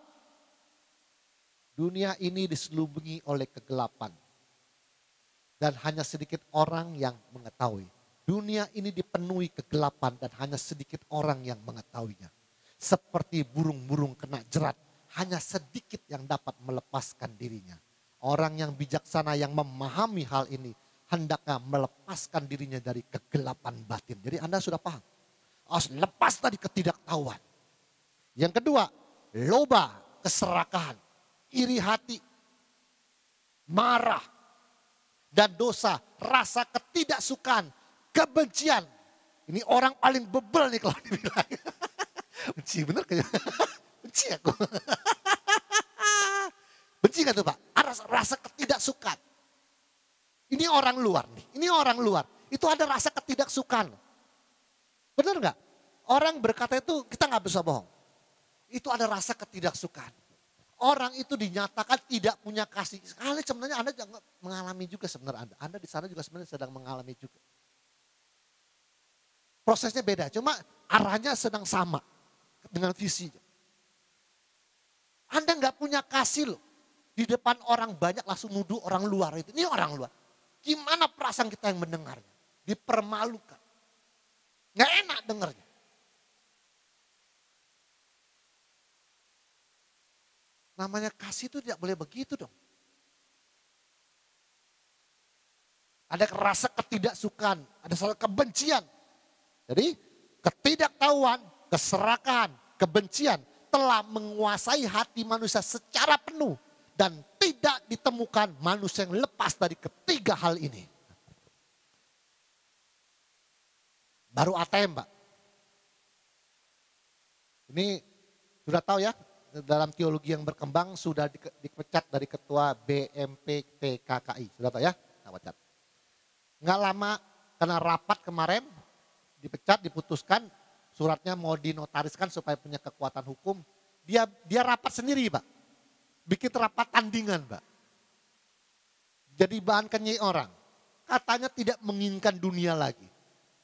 Dunia ini diselubungi oleh kegelapan. Dan hanya sedikit orang yang mengetahui. Dunia ini dipenuhi kegelapan dan hanya sedikit orang yang mengetahuinya. Seperti burung-burung kena jerat. Hanya sedikit yang dapat melepaskan dirinya. Orang yang bijaksana yang memahami hal ini hendaknya melepaskan dirinya dari kegelapan batin. Jadi Anda sudah paham. Harus lepas tadi ketidaktahuan. Yang kedua, loba, keserakahan, iri hati, marah, dan dosa, rasa ketidaksukaan, kebencian. Ini orang paling bebel nih kalau dibilang. Benci bener kayak. Benci aku. Benci kan tuh Pak? Rasa ketidaksukaan. ketidaksukaan. Benar nggak? Orang berkata itu kita nggak bisa bohong. Itu ada rasa ketidaksukaan. Orang itu dinyatakan tidak punya kasih. Sekali sebenarnya Anda jangan mengalami juga sebenarnya Anda. Anda di sana juga sebenarnya sedang mengalami juga. Prosesnya beda, cuma arahnya sedang sama dengan visinya. Anda nggak punya kasih loh. Di depan orang banyak langsung nuduh orang luar itu. Ini orang luar. Gimana perasaan kita yang mendengarnya? Dipermalukan. Nggak enak dengarnya. Namanya kasih itu tidak boleh begitu dong. Ada rasa ketidaksukaan, ada salah kebencian. Jadi ketidaktahuan, keserakahan, kebencian telah menguasai hati manusia secara penuh. Dan tidak ditemukan manusia yang lepas dari ketiga hal ini. Baru ATM, Pak. Ini sudah tahu ya, dalam teologi yang berkembang sudah dipecat dari ketua BMPTKKI. Sudah tahu ya? Nah, pecat. Nggak lama karena rapat kemarin dipecat, diputuskan, suratnya mau dinotariskan supaya punya kekuatan hukum. Dia rapat sendiri, Pak. Bikin rapat tandingan, Pak. Jadi bahan kenyai orang. Katanya tidak menginginkan dunia lagi.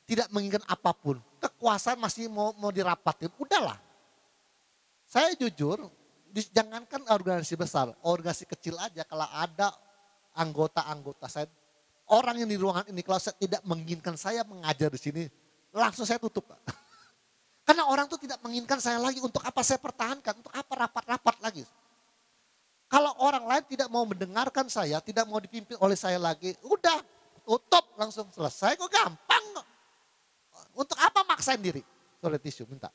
Tidak menginginkan apapun. Kekuasaan masih mau dirapatin. Udahlah. Saya jujur, jangankan organisasi besar, organisasi kecil aja kalau ada anggota-anggota saya, orang yang di ruangan ini kalau saya tidak menginginkan saya mengajar di sini, langsung saya tutup, Pak. Karena orang tuh tidak menginginkan saya lagi, untuk apa saya pertahankan, untuk apa rapat-rapat lagi. Kalau orang lain tidak mau mendengarkan saya, tidak mau dipimpin oleh saya lagi, udah tutup langsung selesai, kok gampang. Untuk apa maksain diri? Sorry tisu, minta.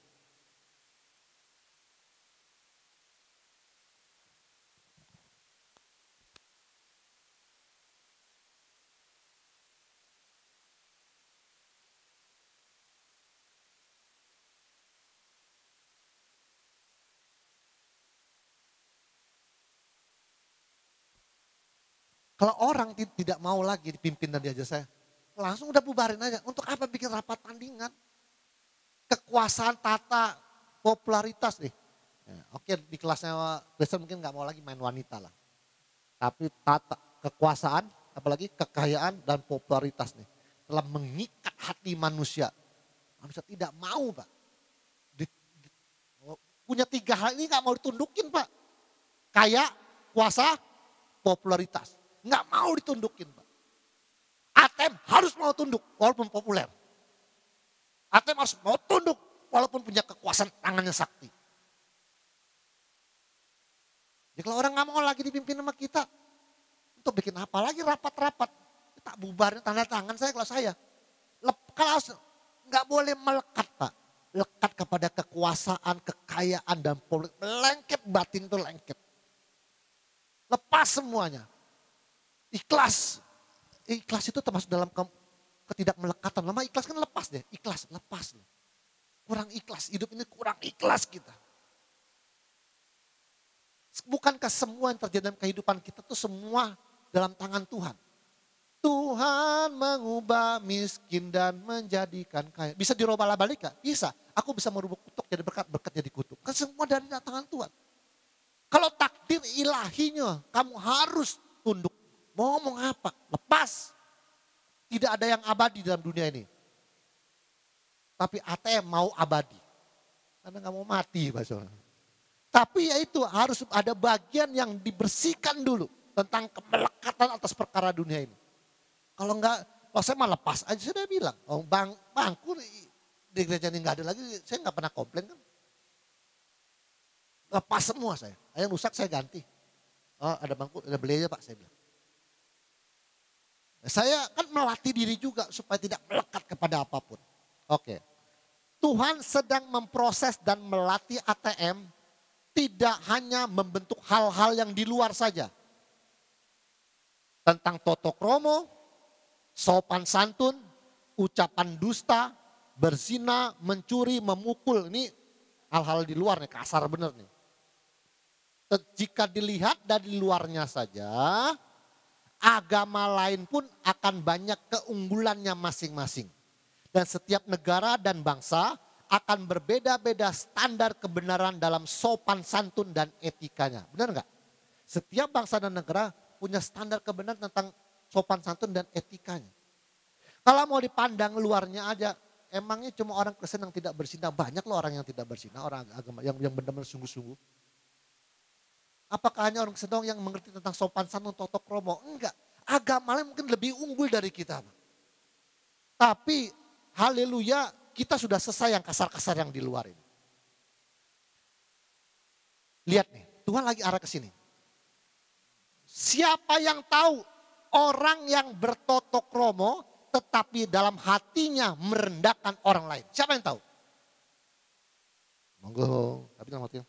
Kalau orang tidak mau lagi dipimpin dan diajar saya, langsung udah bubarin aja. Untuk apa bikin rapat tandingan? Kekuasaan, tata, popularitas nih. Ya, oke, di kelasnya Kristen mungkin nggak mau lagi main wanita lah. Tapi tata, kekuasaan, apalagi kekayaan dan popularitas nih. Telah mengikat hati manusia. Manusia tidak mau, Pak. Punya tiga hal ini nggak mau ditundukin, Pak. Kaya, kuasa, popularitas. Nggak mau ditundukin, Pak. ATM harus mau tunduk walaupun populer. ATM harus mau tunduk walaupun punya kekuasaan tangannya sakti. Jadi kalau orang nggak mau lagi dipimpin sama kita, untuk bikin apa lagi rapat-rapat? Tak bubarin tanda tangan saya kalau saya. Kalau nggak boleh melekat, Pak. Lekat kepada kekuasaan, kekayaan dan politik. Lengket batin itu lengket. Lepas semuanya. Ikhlas. Ikhlas itu termasuk dalam ketidakmelekatan. Lama ikhlas kan lepas deh. Ikhlas, lepas. Kurang ikhlas. Hidup ini kurang ikhlas kita. Bukankah semua yang terjadi dalam kehidupan kita itu semua dalam tangan Tuhan? Tuhan mengubah miskin dan menjadikan kaya. Bisa dirubah balik, bisa. Aku bisa merubah kutuk jadi berkat, berkat jadi kutuk. Kan semua dari tangan Tuhan. Kalau takdir ilahinya, kamu harus tunduk. Mau ngomong apa? Lepas. Tidak ada yang abadi dalam dunia ini. Tapi ATM mau abadi. Karena gak mau mati, Pak Saudara. Tapi ya itu harus ada bagian yang dibersihkan dulu. Tentang kemelekatan atas perkara dunia ini. Kalau enggak, kalau saya mah lepas aja, saya udah bilang. Oh, bangku di gereja ini enggak ada lagi, saya enggak pernah komplain kan. Lepas semua saya. Yang rusak saya ganti. Oh, ada bangku, ada beli aja Pak, saya bilang. Saya kan melatih diri juga supaya tidak melekat kepada apapun. Oke. Tuhan sedang memproses dan melatih ATM tidak hanya membentuk hal-hal yang di luar saja. Tentang toto kromo, sopan santun, ucapan dusta, berzina, mencuri, memukul. Ini hal-hal di luar nih, kasar bener nih. Jika dilihat dari luarnya saja, agama lain pun akan banyak keunggulannya masing-masing. Dan setiap negara dan bangsa akan berbeda-beda standar kebenaran dalam sopan santun dan etikanya. Benar nggak? Setiap bangsa dan negara punya standar kebenaran tentang sopan santun dan etikanya. Kalau mau dipandang luarnya aja, emangnya cuma orang Kristen yang tidak berzina? Banyak loh orang yang tidak berzina, orang agama yang benar-benar sungguh-sungguh. Apakah hanya orang Kristen doang yang mengerti tentang sopan santun, tata krama? Enggak. Agamanya mungkin lebih unggul dari kita. Tapi haleluya, kita sudah selesai yang kasar-kasar yang di luar ini. Lihat nih, Tuhan lagi arah ke sini. Siapa yang tahu orang yang bertotok romo tetapi dalam hatinya merendahkan orang lain? Siapa yang tahu? Monggo, tapi dalam hatinya.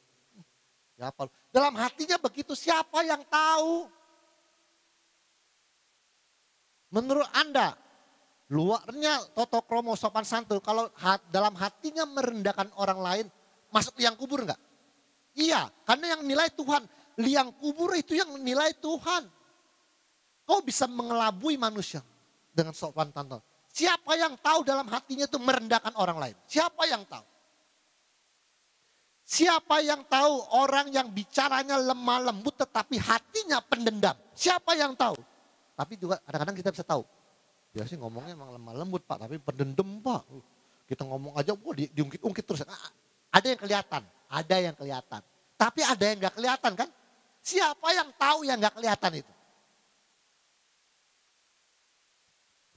Siapa? Dalam hatinya begitu, siapa yang tahu? Menurut Anda, luarnya totok romo sopan santun, kalau dalam hatinya merendahkan orang lain, masuk liang kubur enggak? Iya, karena yang nilai Tuhan. Liang kubur itu yang nilai Tuhan. Kau bisa mengelabui manusia dengan sopan santun. Siapa yang tahu dalam hatinya itu merendahkan orang lain? Siapa yang tahu? Siapa yang tahu orang yang bicaranya lemah lembut tetapi hatinya pendendam? Siapa yang tahu? Tapi juga kadang-kadang kita bisa tahu. Dia sih ngomongnya emang lemah lembut Pak, tapi pendendam Pak. Kita ngomong aja, diungkit-ungkit terus. Ada yang kelihatan, ada yang kelihatan. Tapi ada yang gak kelihatan kan? Siapa yang tahu yang gak kelihatan itu?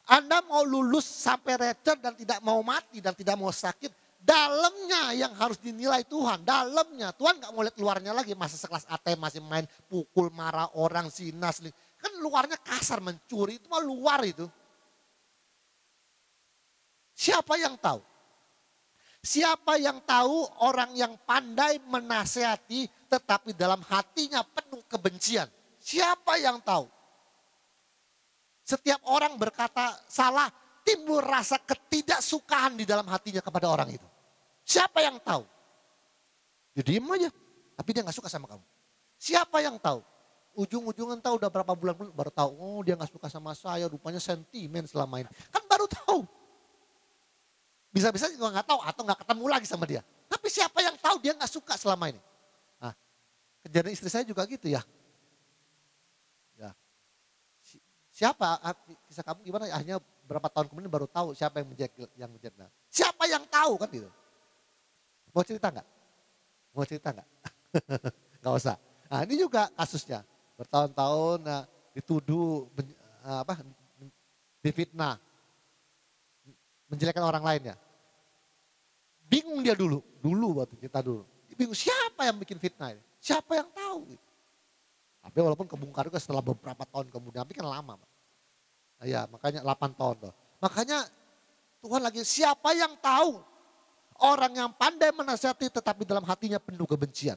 Anda mau lulus sampai receh dan tidak mau mati dan tidak mau sakit. Dalamnya yang harus dinilai Tuhan. Dalamnya. Tuhan gak mau lihat luarnya lagi. Masa sekelas ATM masih main pukul, marah orang, sinas. Kan luarnya kasar, mencuri. Itu mah luar itu. Siapa yang tahu? Siapa yang tahu orang yang pandai menasehati tetapi dalam hatinya penuh kebencian? Siapa yang tahu? Setiap orang berkata salah, timbul rasa ketidaksukaan di dalam hatinya kepada orang itu. Siapa yang tahu? Ya diem aja, tapi dia gak suka sama kamu. Siapa yang tahu? Ujung-ujungan tahu udah berapa bulan baru tahu, oh dia gak suka sama saya, rupanya sentimen selama ini. Kan baru tahu. Bisa-bisa juga gak tahu atau gak ketemu lagi sama dia. Tapi siapa yang tahu dia gak suka selama ini? Nah, kejadian istri saya juga gitu ya. Siapa, kisah kamu gimana? Akhirnya berapa tahun kemudian baru tahu siapa yang menjegal. Siapa yang tahu kan gitu. Mau cerita nggak? Mau cerita nggak? Nggak usah. Nah ini juga kasusnya. Bertahun-tahun dituduh, difitnah. Menjelekkan orang lainnya. Bingung dia dulu waktu kita dulu. Bingung siapa yang bikin fitnah ini? Siapa yang tahu? Tapi walaupun kebongkar juga setelah beberapa tahun kemudian, tapi kan lama. Ya makanya 8 tahun loh. Makanya Tuhan lagi siapa yang tahu orang yang pandai menasihati tetapi dalam hatinya penuh kebencian.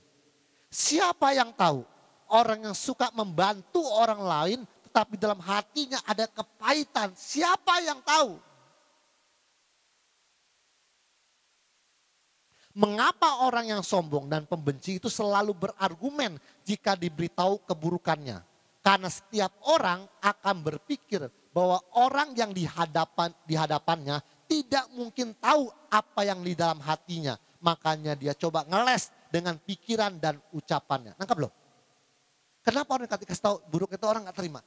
Siapa yang tahu orang yang suka membantu orang lain tetapi dalam hatinya ada kepahitan. Siapa yang tahu? Mengapa orang yang sombong dan pembenci itu selalu berargumen jika diberitahu keburukannya? Karena setiap orang akan berpikir bahwa orang yang di hadapannya tidak mungkin tahu apa yang di dalam hatinya. Makanya dia coba ngeles dengan pikiran dan ucapannya. Nangkap loh? Kenapa orang ketika tahu buruk itu orang gak terima?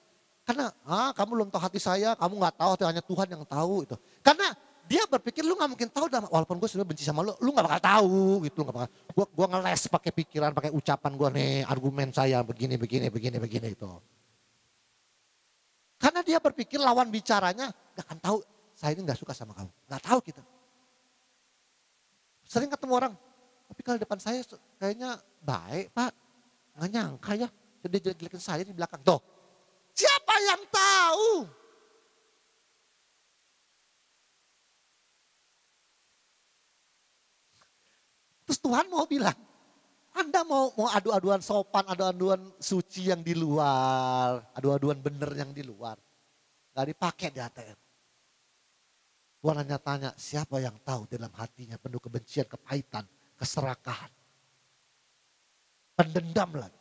Karena kamu belum tahu hati saya, kamu gak tahu, hanya Tuhan yang tahu itu. Karena dia berpikir lu gak mungkin tahu, walaupun gue sudah benci sama lu gak bakal tahu gitu. Gue ngeles pakai pikiran, pakai ucapan gue nih, argumen saya begini itu. Karena dia berpikir lawan bicaranya gak akan tahu, saya ini gak suka sama kamu. Gak tahu kita. Sering ketemu orang, tapi kalau depan saya kayaknya baik Pak. Gak nyangka ya, dia jelek-jelekin saya di belakang. Tuh, siapa yang tahu? Terus Tuhan mau bilang, Anda mau adu-aduan sopan, adu-aduan suci yang di luar, adu-aduan bener yang di luar. Gak dipakai di ATM. Tuhan hanya tanya, siapa yang tahu dalam hatinya penuh kebencian, kepahitan, keserakahan. Pendendam lagi.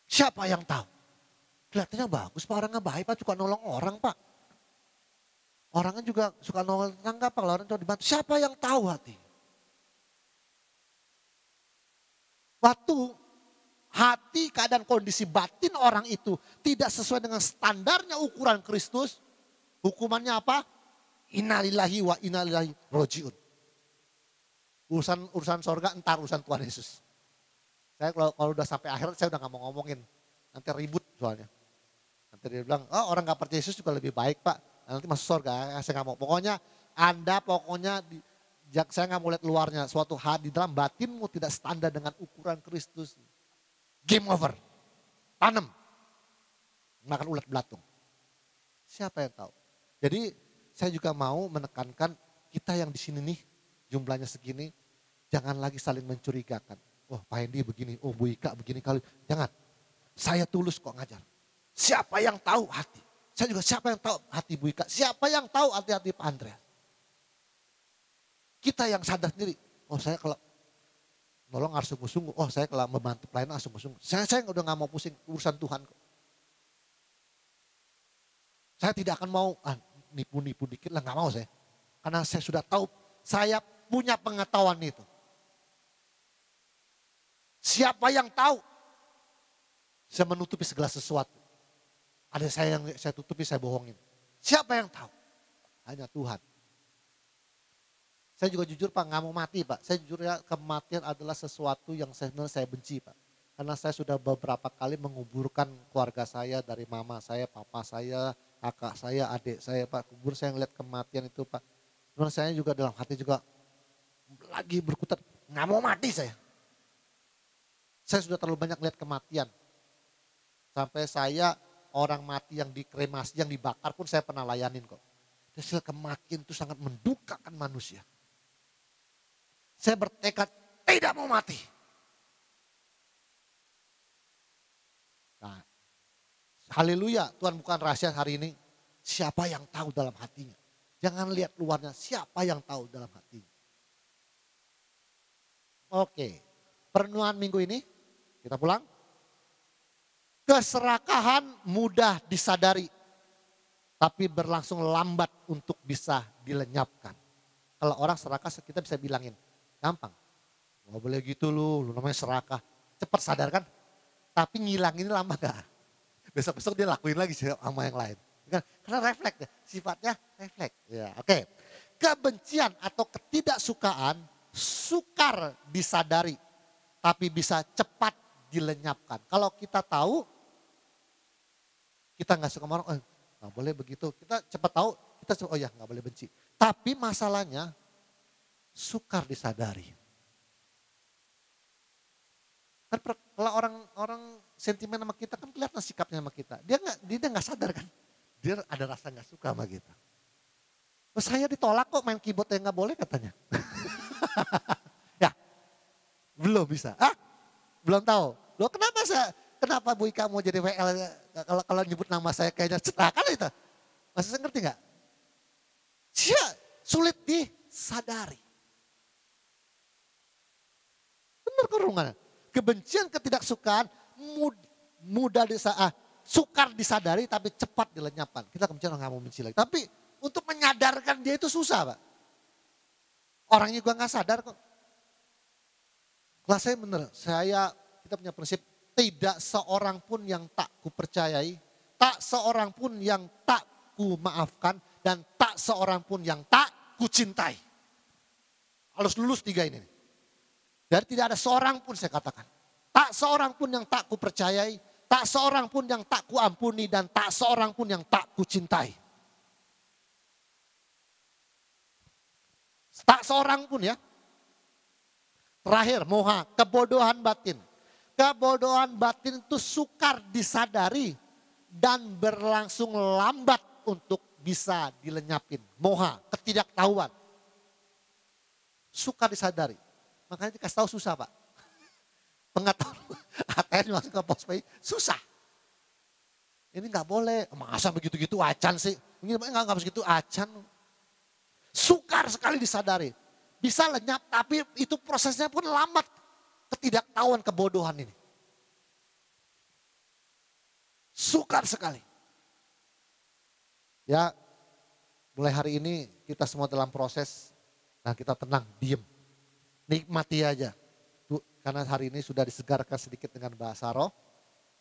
Siapa yang tahu? Kelihatannya bagus Pak, orangnya baik Pak, suka nolong orang Pak. Orangnya juga suka nolong tetangga, kalau orang coba dibantu. Siapa yang tahu hati? Waktu hati, keadaan kondisi batin orang itu tidak sesuai dengan standarnya ukuran Kristus, hukumannya apa? Innalillahi wa innalillahi rojiun. Urusan sorga entar urusan Tuhan Yesus. Saya kalau udah sampai akhir saya udah gak mau ngomongin. Nanti ribut soalnya. Nanti dia bilang, oh orang gak percaya Yesus juga lebih baik Pak. Nanti masuk sorga, saya gak mau. Pokoknya saya gak mau lihat luarnya. Suatu hal di dalam batinmu tidak standar dengan ukuran Kristus. Game over. Tanam. Makan ulat belatung. Siapa yang tahu? Jadi saya juga mau menekankan kita yang di sini nih, jumlahnya segini, jangan lagi saling mencurigakan. Oh Pak Hendi begini, oh Bu Ika begini kali. Jangan. Saya tulus kok ngajar. Siapa yang tahu hati? Saya juga siapa yang tahu hati Bu Ika? Siapa yang tahu hati-hati Pak Andreas? Kita yang sadar sendiri. Oh saya kalau nolong harus sungguh-sungguh. Oh saya kalau membantu pelayanan harus sungguh-sungguh. Saya udah gak mau pusing urusan Tuhan kok. Saya tidak akan mau nipu-nipu dikit lah, gak mau saya. Karena saya sudah tahu, saya punya pengetahuan itu. Siapa yang tahu? Saya menutupi segala sesuatu. Ada saya yang saya tutupi, saya bohongin. Siapa yang tahu? Hanya Tuhan. Saya juga jujur Pak, gak mau mati Pak. Saya jujur ya, kematian adalah sesuatu yang sebenarnya saya benci Pak. Karena saya sudah beberapa kali menguburkan keluarga saya, dari mama saya, papa saya, kakak saya, adik saya Pak. Kubur saya ngeliat kematian itu Pak. Sebenarnya saya juga dalam hati juga lagi berkutat, gak mau mati saya. Saya sudah terlalu banyak lihat kematian. Sampai saya orang mati yang dikremasi, yang dibakar pun saya pernah layanin kok. Hasil kematian itu sangat mendukakan manusia. Saya bertekad tidak mau mati. Nah, haleluya, Tuhan bukan rahasia hari ini. Siapa yang tahu dalam hatinya? Jangan lihat luarnya, siapa yang tahu dalam hatinya. Oke, perenungan minggu ini kita pulang. Keserakahan mudah disadari, tapi berlangsung lambat untuk bisa dilenyapkan. Kalau orang serakah kita bisa bilangin, gampang. Gak boleh gitu lu namanya serakah. Cepat sadar kan? Tapi ngilangin lama gak? Besok-besok dia lakuin lagi sama yang lain. Karena refleks deh, sifatnya refleks. Ya, oke. Kebencian atau ketidaksukaan sukar disadari, tapi bisa cepat dilenyapkan. Kalau kita tahu, kita gak suka sama orang, gak boleh begitu. Kita cepat tahu, kita oh ya gak boleh benci. Tapi masalahnya sukar disadari. Kan kalau orang sentimen sama kita kan kelihatan sikapnya sama kita. Dia nggak sadar kan. Dia ada rasa nggak suka sama kita. Oh, saya ditolak kok main keyboard yang nggak boleh katanya. Ya, belum bisa. Belum tahu. Loh kenapa Bu Ika mau jadi WL kalau nyebut nama saya kayaknya cetakan itu. Masih saya ngerti nggak? Sulit disadari. Benar kurungannya. Kebencian, ketidaksukaan sukar disadari tapi cepat dilenyapkan. Kita kebencian nggak mau benci lagi. Tapi untuk menyadarkan dia itu susah Pak. Orangnya juga nggak sadar kok. Kelas saya benar, kita punya prinsip tidak seorang pun yang tak kupercayai, tak seorang pun yang tak ku maafkan, dan tak seorang pun yang tak ku cintai. Harus lulus 3 ini. Jadi tidak ada seorang pun saya katakan. Tak seorang pun yang tak ku percayai, tak seorang pun yang tak ku ampuni, dan tak seorang pun yang tak ku cintai. Tak seorang pun ya. Terakhir, moha, kebodohan batin. Kebodohan batin itu sukar disadari dan berlangsung lambat untuk bisa dilenyapin. Moha, ketidaktahuan. Sukar disadari. Makanya dikasih tahu susah Pak. Pengetahuan ATM masuk ke postpay susah. Ini nggak boleh. Masa begitu-gitu acan sih. Ini nggak begitu acan. Sukar sekali disadari. Bisa lenyap tapi itu prosesnya pun lambat. Ketidaktahuan kebodohan ini. Sukar sekali. Ya, mulai hari ini kita semua dalam proses, nah kita tenang, diem, nikmati aja. Karena hari ini sudah disegarkan sedikit dengan bahasa roh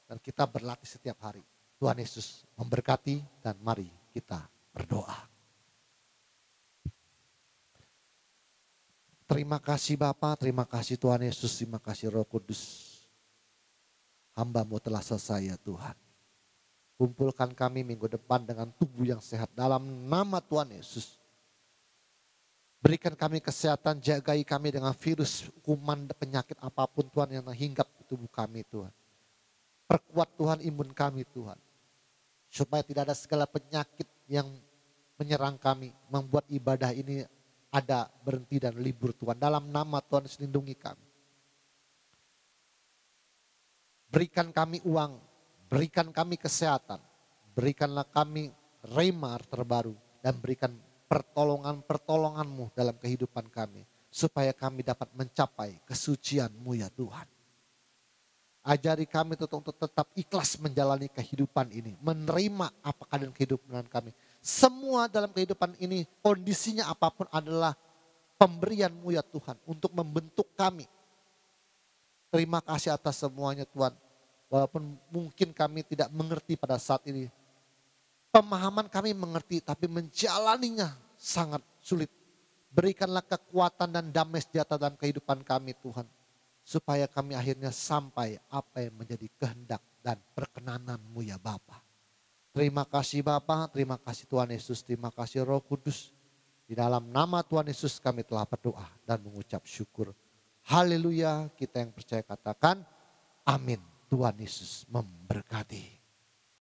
dan kita berlatih setiap hari. Tuhan Yesus memberkati dan mari kita berdoa. Terima kasih Bapa, terima kasih Tuhan Yesus, terima kasih Roh Kudus. Hamba-Mu telah selesai ya Tuhan. Kumpulkan kami minggu depan dengan tubuh yang sehat dalam nama Tuhan Yesus. Berikan kami kesehatan, jagai kami dengan virus, kuman, penyakit apapun Tuhan yang hinggap di tubuh kami Tuhan. Perkuat Tuhan imun kami Tuhan. Supaya tidak ada segala penyakit yang menyerang kami. Membuat ibadah ini ada berhenti dan libur Tuhan. Dalam nama Tuhan lindungi kami. Berikan kami uang, berikan kami kesehatan. Berikanlah kami rema terbaru dan berikan pertolongan-pertolongan-Mu dalam kehidupan kami. Supaya kami dapat mencapai kesucian-Mu ya Tuhan. Ajari kami untuk tetap ikhlas menjalani kehidupan ini. Menerima apa keadaan kehidupan kami. Semua dalam kehidupan ini kondisinya apapun adalah pemberian-Mu ya Tuhan. Untuk membentuk kami. Terima kasih atas semuanya Tuhan. Walaupun mungkin kami tidak mengerti pada saat ini. Pemahaman kami mengerti tapi menjalaninya sangat sulit. Berikanlah kekuatan dan damai sejahtera dalam kehidupan kami Tuhan. Supaya kami akhirnya sampai apa yang menjadi kehendak dan perkenanan-Mu ya Bapa. Terima kasih Bapa, terima kasih Tuhan Yesus, terima kasih Roh Kudus. Di dalam nama Tuhan Yesus kami telah berdoa dan mengucap syukur. Haleluya, kita yang percaya katakan amin. Tuhan Yesus memberkati.